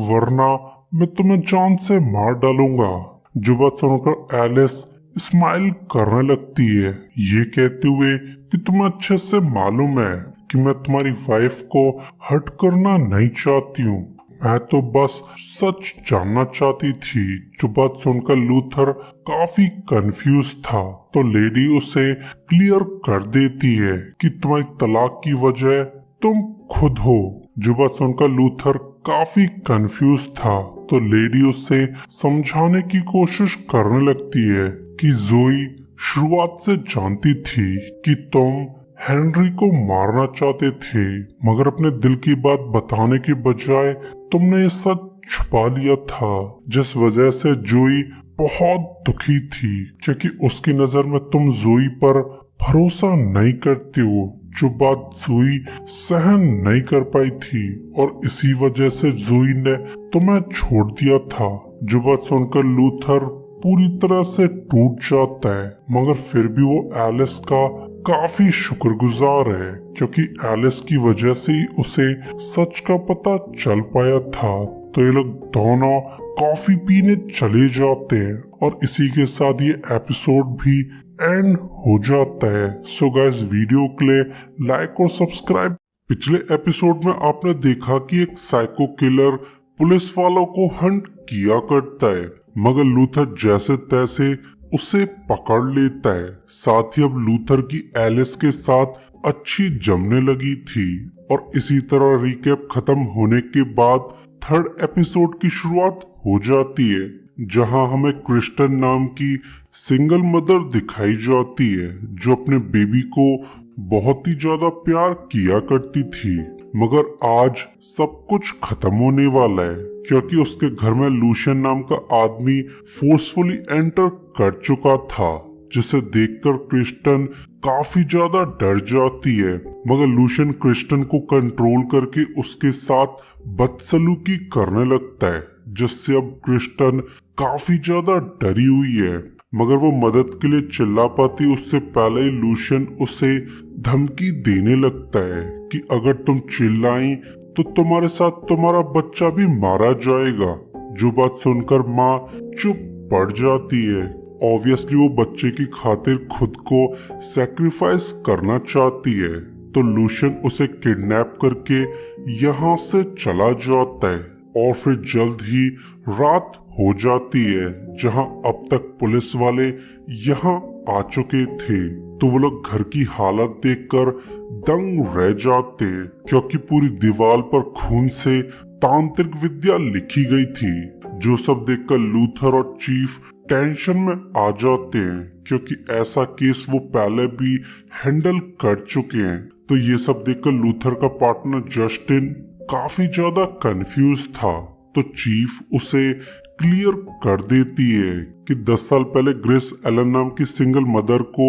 [SPEAKER 1] वरना मैं तुम्हें जान से मार डालूंगा। जो बात सुनकर एलिस स्माइल करने लगती है, ये कहते हुए कि तुम्हें अच्छे से मालूम है कि मैं तुम्हारी वाइफ को हर्ट करना नहीं चाहती हूँ, मैं तो बस सच जानना चाहती थी। जो बात सुनकर लूथर काफी कंफ्यूज था, तो लेडी उसे क्लियर कर देती है कि तुम्हारी तलाक की वजह तुम खुद हो। जो बात सुनकर लूथर काफी कंफ्यूज था, तो लेडी उसे समझाने की कोशिश करने लगती है कि ज़ोई शुरुआत से जानती थी कि तुम हेनरी को मारना चाहते थे, मगर अपने दिल की बात बताने के बजाय तुमने ये सच छुपा लिया था, जिस वजह से ज़ोई बहुत दुखी थी, क्योंकि उसकी नजर में तुम ज़ोई पर भरोसा नहीं करते हो। जो बात ज़ोई सहन नहीं कर पाई थी, और इसी वजह से ज़ोई ने तुम्हें छोड़ दिया था। जो बात सुनकर लूथर पूरी तरह से टूट जाता है, मगर फिर भी वो एलिस का काफी शुक्रगुजार है, क्योंकि एलिस की वजह से ही उसे सच का पता चल पाया था। तो ये लोग दोनों कॉफी पीने चले जाते हैं, और इसी के साथ ये एपिसोड भी एंड हो जाता है। सो गाइस, वीडियो के लिए लाइक और सब्सक्राइब। पिछले एपिसोड में आपने देखा कि एक साइको किलर पुलिस वालों को हंट किया करता है, मगर लूथर जैसे तैसे उसे पकड़ लेता है। साथ ही अब लूथर की एलिस के साथ अच्छी जमने लगी थी, और इसी तरह रिकैप खत्म होने के बाद थर्ड एपिसोड की शुरुआत हो जाती है, जहां हमें क्रिस्टन नाम की सिंगल मदर दिखाई जाती है, जो अपने बेबी को बहुत ही ज्यादा प्यार किया करती थी। मगर आज सब कुछ खत्म होने वाला है, क्योंकि उसके घर में लूशियन नाम का आदमी फोर्सफुली एंटर कर चुका था, जिसे देखकर क्रिस्टन काफी ज्यादा डर जाती है। मगर लूशियन क्रिस्टन को कंट्रोल करके उसके साथ बदसलूकी करने लगता है, जिससे अब क्रिस्टन काफी ज्यादा डरी हुई है। मगर वो मदद के लिए चिल्ला पाती उससे पहले ही लूशियन उसे धमकी देने लगता है कि अगर तुम चिल्लाई तो तुम्हारे साथ तुम्हारा बच्चा भी मारा जाएगा। जो बात सुनकर माँ चुप पड़ जाती है। ऑब्वियसली वो बच्चे की खातिर खुद को सैक्रिफाइस करना चाहती है, तो लूशियन उसे किडनैप करके यहाँ से चला जाता है, और फिर जल्द ही रात हो जाती है, जहां अब तक पुलिस वाले यहाँ आ चुके थे। तो वो लोग घर की हालत देखकर दंग रह जाते, क्योंकि पूरी दीवार पर खून से तांत्रिक विद्या लिखी गई थी। जो सब देखकर लूथर और चीफ टेंशन में आ जाते हैं, क्योंकि ऐसा केस वो पहले भी हैंडल कर चुके हैं। तो ये सब देखकर लूथर का पार्टनर जस्टिन काफी ज्यादा कंफ्यूज था, तो चीफ उसे क्लियर कर देती है कि 10 साल पहले ग्रेस एलन नाम की सिंगल मदर को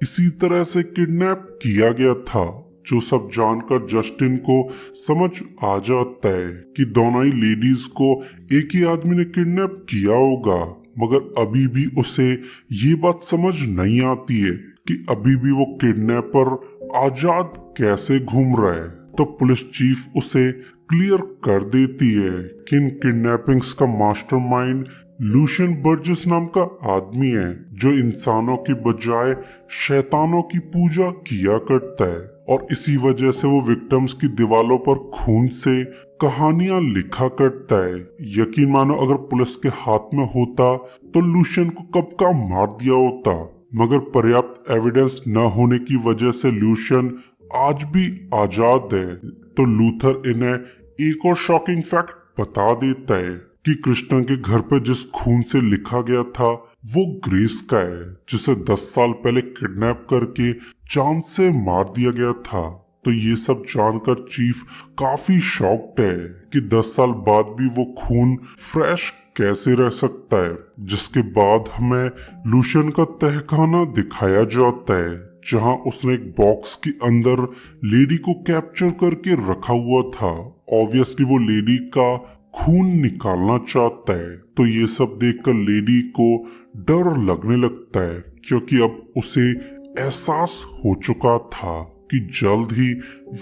[SPEAKER 1] इसी तरह से किडनैप किया गया था। जो सब जानकर जस्टिन को समझ आ जाता है कि दोनों ही लेडीज को एक ही आदमी ने किडनैप किया होगा, मगर अभी भी उसे ये बात समझ नहीं आती है कि अभी भी वो किडनैपर आजाद कैसे घूम रहा है। तो पुलिस चीफ उसे क्लियर कर देती है कि इन किडनैपिंग्स का मास्टरमाइंड लूशियन बर्जेस नाम का आदमी है, जो इंसानों की बजाय शैतानों की पूजा किया करता है, और इसी वजह से वो विक्टिम्स की दीवारों पर खून से कहानियां लिखा करता है। यकीन मानो अगर पुलिस के हाथ में होता तो लूशियन को कब का मार दिया होता, मगर पर्याप्त एविडेंस न होने की वजह से लूशियन आज भी आजाद है। तो लूथर इन्हें एक और शॉकिंग फैक्ट बता देता है कि कृष्णा के घर पर जिस खून से लिखा गया था वो ग्रेस का है, जिसे 10 साल पहले किडनैप करके जान से मार दिया गया था। तो ये सब जानकर चीफ काफी शॉक्ड है कि 10 साल बाद भी वो खून फ्रेश कैसे रह सकता है। जिसके बाद हमें लूशियन का तहखाना दिखाया जाता है, जहां उसने एक बॉक्स के अंदर लेडी को कैप्चर करके रखा हुआ था। ऑब्वियसली वो लेडी का खून निकालना चाहता है। तो ये सब देखकर लेडी को डर लगने लगता है, क्योंकि अब उसे एहसास हो चुका था कि जल्द ही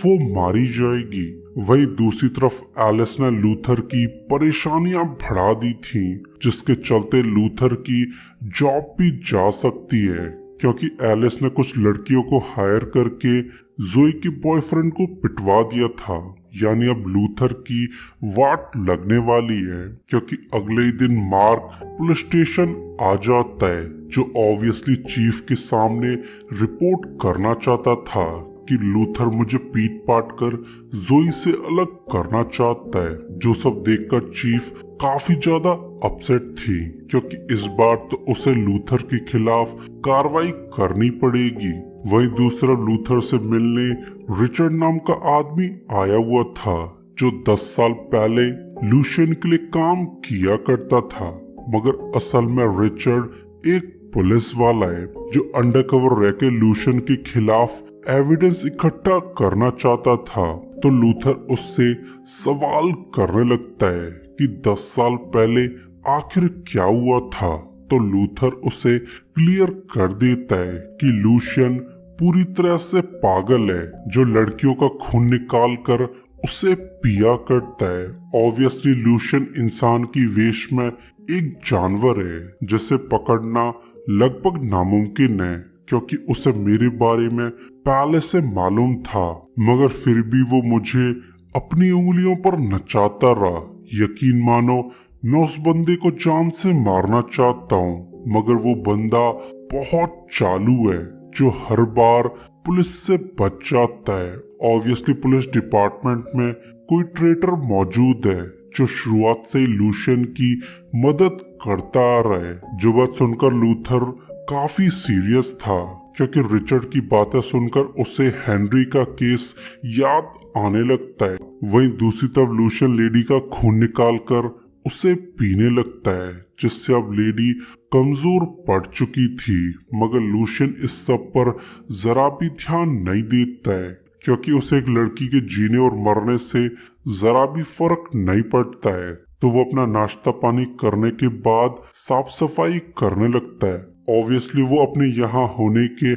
[SPEAKER 1] वो मारी जाएगी। वही दूसरी तरफ एलिस ने लूथर की परेशानियां बढ़ा दी थी, जिसके चलते लूथर की जॉब भी जा सकती है, क्योंकि एलिस ने कुछ लड़कियों को हायर करके जोई के बॉयफ्रेंड को पिटवा दिया था। यानी अब लूथर की वाट लगने वाली है, क्योंकि अगले ही दिन मार्क पुलिस स्टेशन आ जाता है, जो ऑब्वियसली चीफ के सामने रिपोर्ट करना चाहता था कि लूथर मुझे पीट पाट कर जोई से अलग करना चाहता है। जो सब देखकर चीफ काफी ज्यादा अपसेट थी, क्योंकि इस बार तो उसे लूथर के खिलाफ कार्रवाई करनी पड़ेगी। वही दूसरा लूथर से मिलने रिचर्ड नाम का आदमी आया हुआ था, जो 10 साल पहले लूशियन के लिए काम किया करता था, मगर असल में रिचर्ड एक पुलिस वाला है जो अंडरकवर रह के लूशियन के खिलाफ एविडेंस इकट्ठा करना चाहता था। तो लूथर उससे सवाल करने लगता है कि 10 साल पहले आखिर क्या हुआ था। तो लूथर उसे क्लियर कर देता है कि लूशियन पूरी तरह से पागल है, जो लड़कियों का खून निकाल कर उसे पिया करता है। ऑब्वियसली लूशियन इंसान की वेश में एक जानवर है, जिसे पकड़ना लगभग नामुमकिन है, क्योंकि उसे मेरे बारे में पहले से मालूम था, मगर फिर भी वो मुझे अपनी उंगलियों पर नचाता रहा। यकीन मानो मैं उस बंदे को जान से मारना चाहता हूँ, मगर वो बंदा बहुत चालू है, जो हर बार पुलिस से बच जाता है। ऑब्वियसली पुलिस डिपार्टमेंट में कोई ट्रेटर मौजूद है, जो शुरुआत से ही लूशियन की मदद करता आ रहा है। जो बात सुनकर लूथर काफी सीरियस था, क्योंकि रिचर्ड की बातें सुनकर उसे हेनरी का केस याद आने लगता है। वहीं दूसरी तरफ लूशियन लेडी का खून निकालकर उसे पीने लगता है, जिससे अब लेडी कमजोर पड़ चुकी थी। मगर लूशियन इस सब पर जरा भी ध्यान नहीं देता है, क्योंकि उसे एक लड़की के जीने और मरने से जरा भी फर्क नहीं पड़ता है। तो वो अपना नाश्ता पानी करने के बाद साफ सफाई करने लगता है। ऑब्वियसली वो अपने यहाँ होने के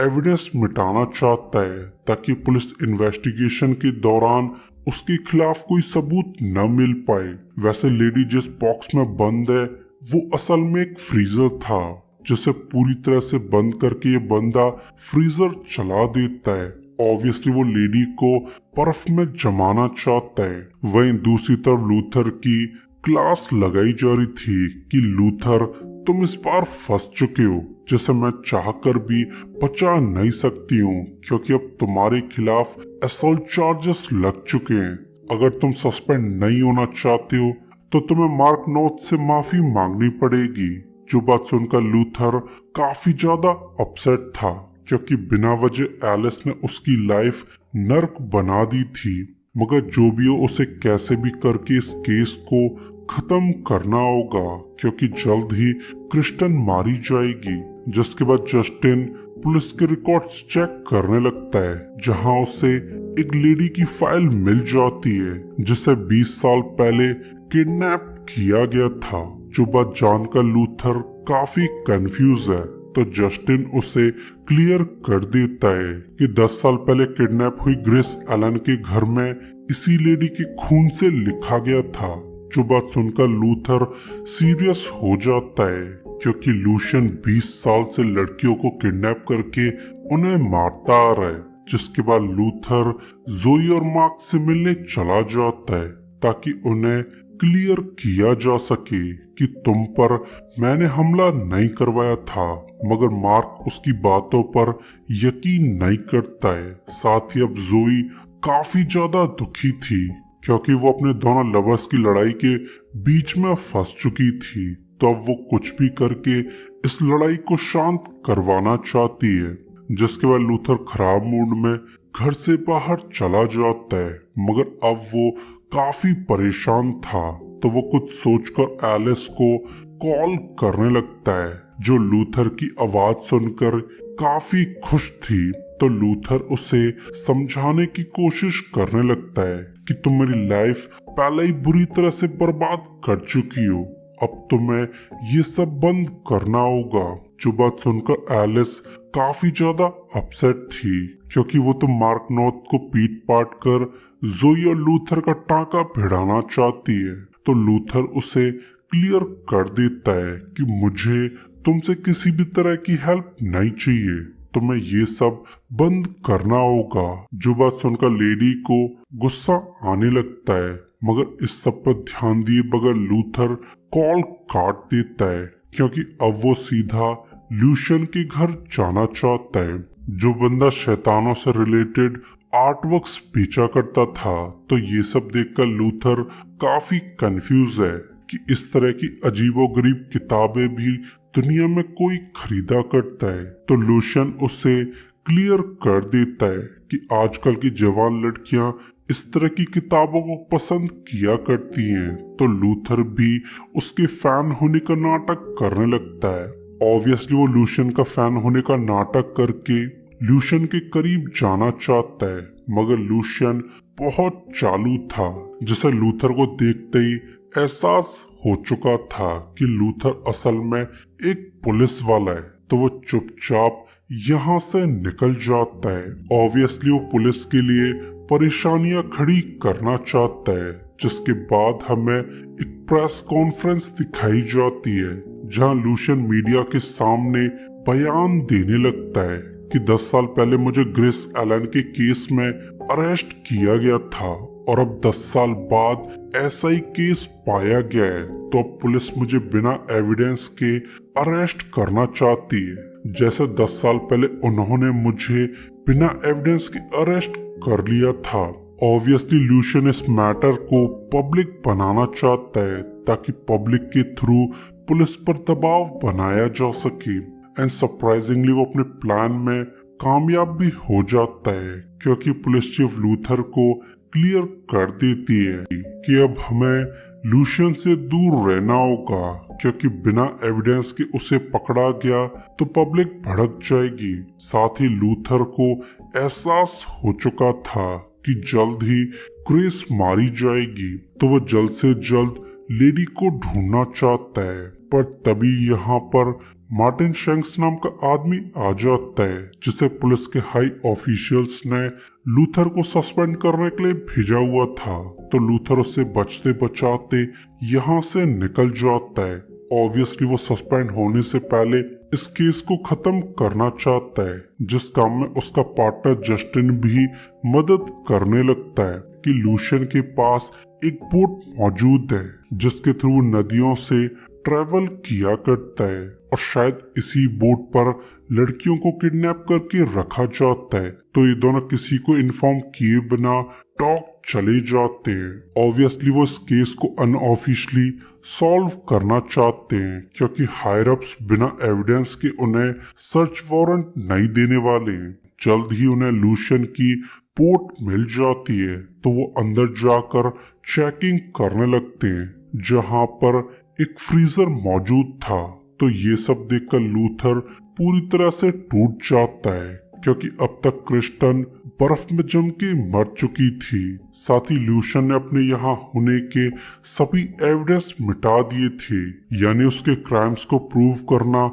[SPEAKER 1] एविडेंस मिटाना चाहता है, ताकि पुलिस इन्वेस्टिगेशन के दौरान उसके खिलाफ कोई सबूत न मिल पाए। वैसे लेडी जिस बॉक्स में बंद है वो असल में एक फ्रीजर था, जिसे पूरी तरह से बंद करके ये बंदा फ्रीजर चला देता है। ऑब्वियसली वो लेडी को बर्फ में जमाना चाहता है। वहीं दूसरी तरफ लूथर की क्लास लगाई जा रही थी कि लूथर तुम इस बार फंस चुके हो, जिसे मैं चाहकर भी बचा नहीं सकती हूँ, क्योंकि अब तुम्हारे खिलाफ असॉल्ट चार्जेस लग चुके हैं। अगर तुम सस्पेंड नहीं होना चाहते हो तो तुम्हें मार्क नॉर्थ से माफी मांगनी पड़ेगी। जो बात सुनकर लूथर काफी ज्यादा अपसेट था, क्योंकि बिना वजह एलिस ने उसकी लाइफ नर्क बना दी थी। मगर जो भी हो उसे कैसे भी करके इस केस को खत्म करना होगा, क्योंकि जल्द ही क्रिस्टन मारी जाएगी। जिसके बाद जस्टिन पुलिस के रिकॉर्ड्स चेक करने लगता है, जहां उसे एक लेडी की फाइल मिल जाती है जिसे 20 साल पहले किडनैप किया गया था। जो बात जानकर लूथर काफी कंफ्यूज है, तो जस्टिन उसे क्लियर कर देता है कि 10 साल पहले किडनैप हुई ग्रेस एलन के घर में इसी लेडी के खून से लिखा गया था। जो बात सुनकर लूथर सीरियस हो जाता है, क्योंकि लूशियन 20 साल से लड़कियों को किडनैप करके उन्हें मारता आ रहा है। जिसके बाद लूथर जोई और मार्क से मिलने चला जाता है, ताकि उन्हें क्लियर किया जा सके कि तुम पर मैंने हमला नहीं करवाया था। मगर मार्क उसकी बातों पर यकीन नहीं करता है। साथ ही अब जोई काफी ज्यादा दुखी थी, क्योंकि वो अपने दोनों लवर्स की लड़ाई के बीच में फंस चुकी थी। तो अब वो कुछ भी करके इस लड़ाई को शांत करवाना चाहती है। जिसके बाद लूथर खराब मूड में घर से बाहर चला जाता है, मगर अब वो काफी परेशान था। तो वो कुछ सोचकर एलिस को कॉल करने लगता है, जो लूथर की आवाज सुनकर काफी खुश थी। तो लूथर उसे समझाने की कोशिश करने लगता है कि तुम मेरी लाइफ पहले ही बुरी तरह से बर्बाद कर चुकी हो, अब तुम्हें ये सब बंद करना होगा। जो बात सुनकर एलिस काफी ज्यादा अपसेट थी, क्योंकि वो तो मार्क नॉर्थ को पीट पाट कर जोई और लूथर का टांका भिड़ाना चाहती है। तो लूथर उसे क्लियर कर देता है कि मुझे तुमसे किसी भी तरह की हेल्प नहीं चाहिए, तुम्हें ये सब बंद करना होगा। जो बात सुनकर लेडी को गुस्सा आने लगता है, मगर इस सब पर ध्यान दिए बगैर लूथर कॉल काट देता है, क्योंकि अब वो सीधा लूशियन के घर जाना चाहता है, जो बंदा शैतानों से रिलेटेड आर्टवर्क्स बेचा करता था। तो ये सब देखकर लूथर काफी कंफ्यूज है कि इस तरह की अजीबोगरीब किताबें भी दुनिया में कोई खरीदा करता है। तो लूशियन उसे क्लियर कर देता है कि आजकल की जवान लड़कियां इस तरह की किताबों को पसंद किया करती हैं। तो लूथर भी उसके फैन होने का नाटक करने लगता है। ऑब्वियसली वो लूशियन का फैन होने का नाटक करके लूशियन के करीब जाना चाहता है, मगर लूशियन बहुत चालू था, जिसे लूथर को देखते ही एहसास हो चुका था कि लूथर असल में एक पुलिस वाला है। तो वो चुपचाप यहाँ से निकल जाता है। ऑब्वियसली वो पुलिस के लिए परेशानियां खड़ी करना चाहता है। जिसके बाद हमें एक प्रेस कॉन्फ्रेंस दिखाई जाती है, जहां लूशियन मीडिया के सामने बयान देने लगता है कि 10 साल पहले मुझे ग्रेस एलन के केस में अरेस्ट किया गया था, और अब 10 साल बाद ऐसा ही केस पाया गया है। तो अब पुलिस मुझे बिना एविडेंस के अरेस्ट करना चाहती है, जैसे 10 साल पहले उन्होंने मुझे बिना एविडेंस के अरेस्ट कर लिया था। ऑब्वियसली लूशियन इस मैटर को पब्लिक बनाना चाहता है, ताकि पब्लिक के थ्रू पुलिस पर दबाव बनाया जा सके। एंड सरप्राइजिंगली वो अपने प्लान में कामयाब भी हो जाता है, क्योंकि पुलिस चीफ लूथर को क्लियर कर देती है कि अब हमें लूशियन से दूर रहना होगा, क्योंकि बिना एविडेंस के उसे पकड़ा गया तो पब्लिक भड़क जाएगी। साथ ही लूथर को एहसास हो चुका था कि जल्द ही ग्रेस मारी जाएगी, तो वो जल्द से जल्द लेडी को ढूंढना चाहता है। पर तभी यहाँ पर मार्टिन शैंक्स नाम का आदमी आ जाता है, जिसे पुलिस के हाई ऑफिशियल्स ने लूथर को सस्पेंड करने के लिए भेजा हुआ था। तो लूथर उससे बचते बचाते यहाँ से निकल जाता है। ऑब्वियसली वो सस्पेंड होने से पहले इस केस को खत्म करना चाहता है, जिस काम में उसका पार्टनर जस्टिन भी मदद करने लगता है कि लूशियन के पास एक बोट मौजूद है, जिसके थ्रू नदियों से ट्रेवल किया करता है, और शायद इसी बोट पर लड़कियों को किडनैप करके रखा जाता है। तो ये दोनों किसी को इन्फॉर्म किए बिना टॉक चले जाते हैं। ऑब्वियसली वो इस केस को अनऑफिशियली सॉल्व करना चाहते हैं, क्योंकि हायर अप्स बिना एविडेंस के उन्हें सर्च वारंट नहीं देने वाले हैं। जल्द ही उन्हें लूशियन की बोट मिल जाती है तो वो अंदर जाकर चेकिंग करने लगते हैं, जहां पर एक फ्रीजर मौजूद था। तो ये सब देखकर लूथर पूरी तरह से टूट जाता है, क्योंकि अब तक क्रिस्टन बर्फ में जम के मर चुकी थी। साथ ही लूशियन ने अपने यहाँ होने के सभी एविडेंस मिटा दिए थे, यानी उसके क्राइम्स को प्रूव करना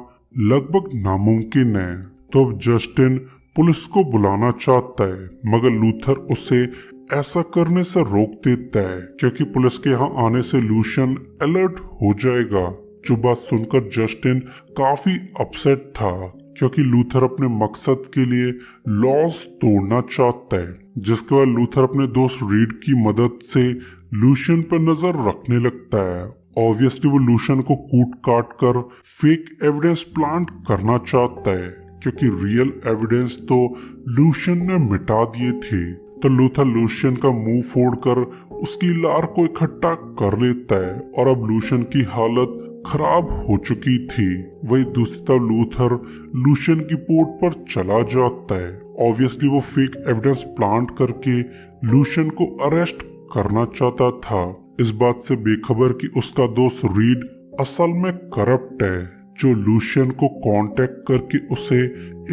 [SPEAKER 1] लगभग नामुमकिन है। तो अब जस्टिन पुलिस को बुलाना चाहता है, मगर लूथर उसे ऐसा करने से रोक देता है, क्योंकि पुलिस के यहाँ आने से लूशियन अलर्ट हो जाएगा। जो बात सुनकर जस्टिन काफी अपसेट था, क्योंकि लूथर अपने मकसद के लिए लॉज तोड़ना चाहता है। जिसके बाद लूथर अपने दोस्त रीड की मदद से लूशियन पर नजर रखने लगता है। ऑब्वियसली वो लूशियन को कूट काट कर फेक एविडेंस प्लांट करना चाहता है, क्योंकि रियल एविडेंस तो लूशियन ने मिटा दिए थे। तो लूथर लूशियन का मुंह फोड़कर उसकी लार को इकट्ठा कर लेता है, और अब लूशियन की हालत खराब हो चुकी थी। वही दूसरी तरफ लूथर लूशियन की पोर्ट पर चला जाता है। ऑब्वियसली वो फेक एविडेंस प्लांट करके लूशियन को अरेस्ट करना चाहता था, इस बात से बेखबर कि उसका दोस्त रीड असल में करप्ट है, जो लूशियन को कांटेक्ट करके उसे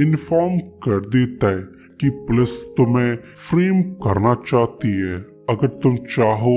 [SPEAKER 1] इन्फॉर्म कर देता है कि पुलिस तुम्हें फ्रेम करना चाहती है। अगर तुम चाहो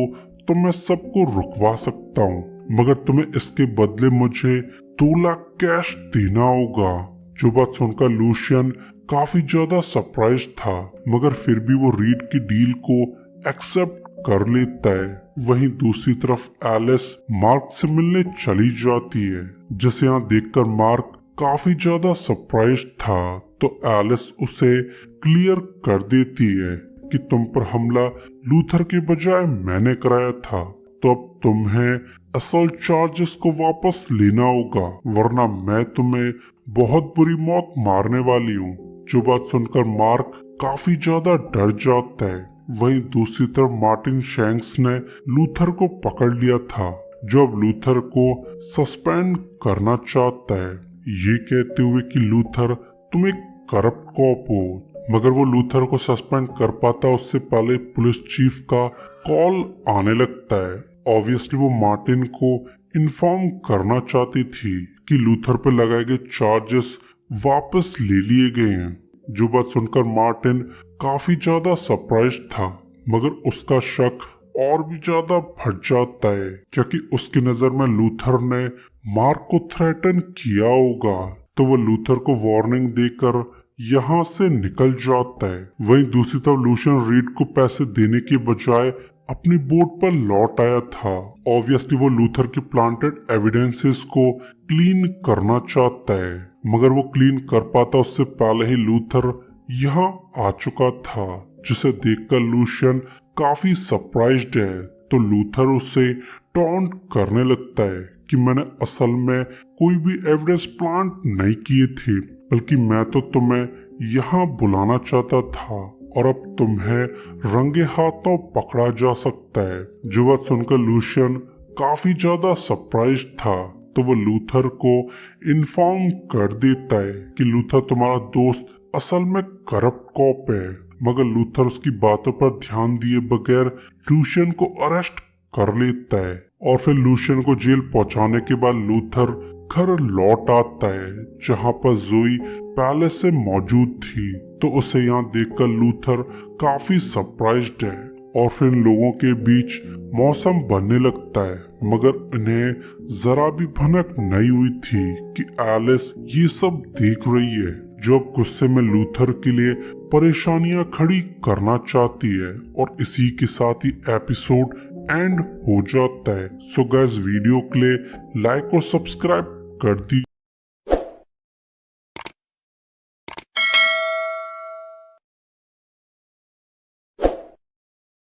[SPEAKER 1] तो मैं सबको रुकवा सकता हूँ, मगर तुम्हें इसके बदले मुझे 2 लाख कैश देना होगा। जो बात सुनकर लूशियन काफी ज्यादा सरप्राइज था, मगर फिर भी वो रीड की डील को एक्सेप्ट कर लेता है। वहीं दूसरी तरफ एलिस मार्क से मिलने चली जाती है, जिसे यहाँ देखकर मार्क काफी ज्यादा सरप्राइज था। तो एलिस उसे क्लियर कर देती है कि तुम पर हमला लूथर के बजाय मैंने कराया था, तो अब तुम्हें असॉल्ट चार्जेस को वापस लेना होगा, वरना मैं तुम्हें बहुत बुरी मौत मारने वाली हूँ। जो बात सुनकर मार्क काफी ज्यादा डर जाता है। वहीं दूसरी तरफ मार्टिन शैंक्स ने लूथर को पकड़ लिया था, जो अब लूथर को सस्पेंड करना चाहता है, ये कहते हुए कि लूथर तुम एक करप्ट कॉप हो। मगर वो लूथर को सस्पेंड कर पाता उससे पहले पुलिस चीफ का कॉल आने लगता है। ऑब्वियसली वो मार्टिन को इन्फॉर्म करना चाहती थी कि लूथर पर लगाए गए चार्जेस वापस ले लिए गए हैं। जो बात सुनकर मार्टिन काफी ज्यादा सरप्राइज था, मगर उसका शक और भी ज्यादा बढ़ जाता है, क्योंकि उसकी नजर में लूथर ने मार्क को थ्रेटन किया होगा। तो वो लूथर को वार्निंग देकर यहाँ से निकल जाता है। वहीं दूसरी तरफ लूशियन रीड को पैसे देने के बजाय अपनी बोट पर लौट आया था। ऑब्वियसली वो लूथर के प्लांटेड एविडेंसेस को क्लीन करना चाहता है, मगर वो क्लीन कर पाता उससे पहले ही लूथर यहाँ आ चुका था, जिसे देखकर लूशियन काफी सरप्राइज्ड है। तो लूथर उसे टॉन्ट करने लगता है कि मैंने असल में कोई भी एविडेंस प्लांट नहीं किए थे, बल्कि मैं तो तुम्हें यहाँ बुलाना चाहता था, और अब तुम्हें रंगे हाथों पकड़ा जा सकता है। जो बात सुनकर लूशियन काफी ज्यादा सरप्राइज था, तो वो लूथर को इन्फॉर्म कर देता है कि लूथर तुम्हारा दोस्त असल में करप्ट कॉप है। मगर लूथर उसकी बातों पर ध्यान दिए बगैर लूशियन को अरेस्ट कर लेता है, और फिर लूशियन को जेल पहुंचाने के बाद लूथर घर लौट आता है, जहां पर जोई पहले से मौजूद थी। तो उसे यहाँ देखकर लूथर काफी सरप्राइज्ड है, और फिर लोगों के बीच मौसम बनने लगता है, मगर इन्हें जरा भी भनक नहीं हुई थी कि एलिस ये सब देख रही है, जो अब गुस्से में लूथर के लिए परेशानियां खड़ी करना चाहती है। और इसी के साथ ही एपिसोड एंड हो जाता है। सो गाइस, वीडियो के लिए लाइक और सब्सक्राइब कर दी।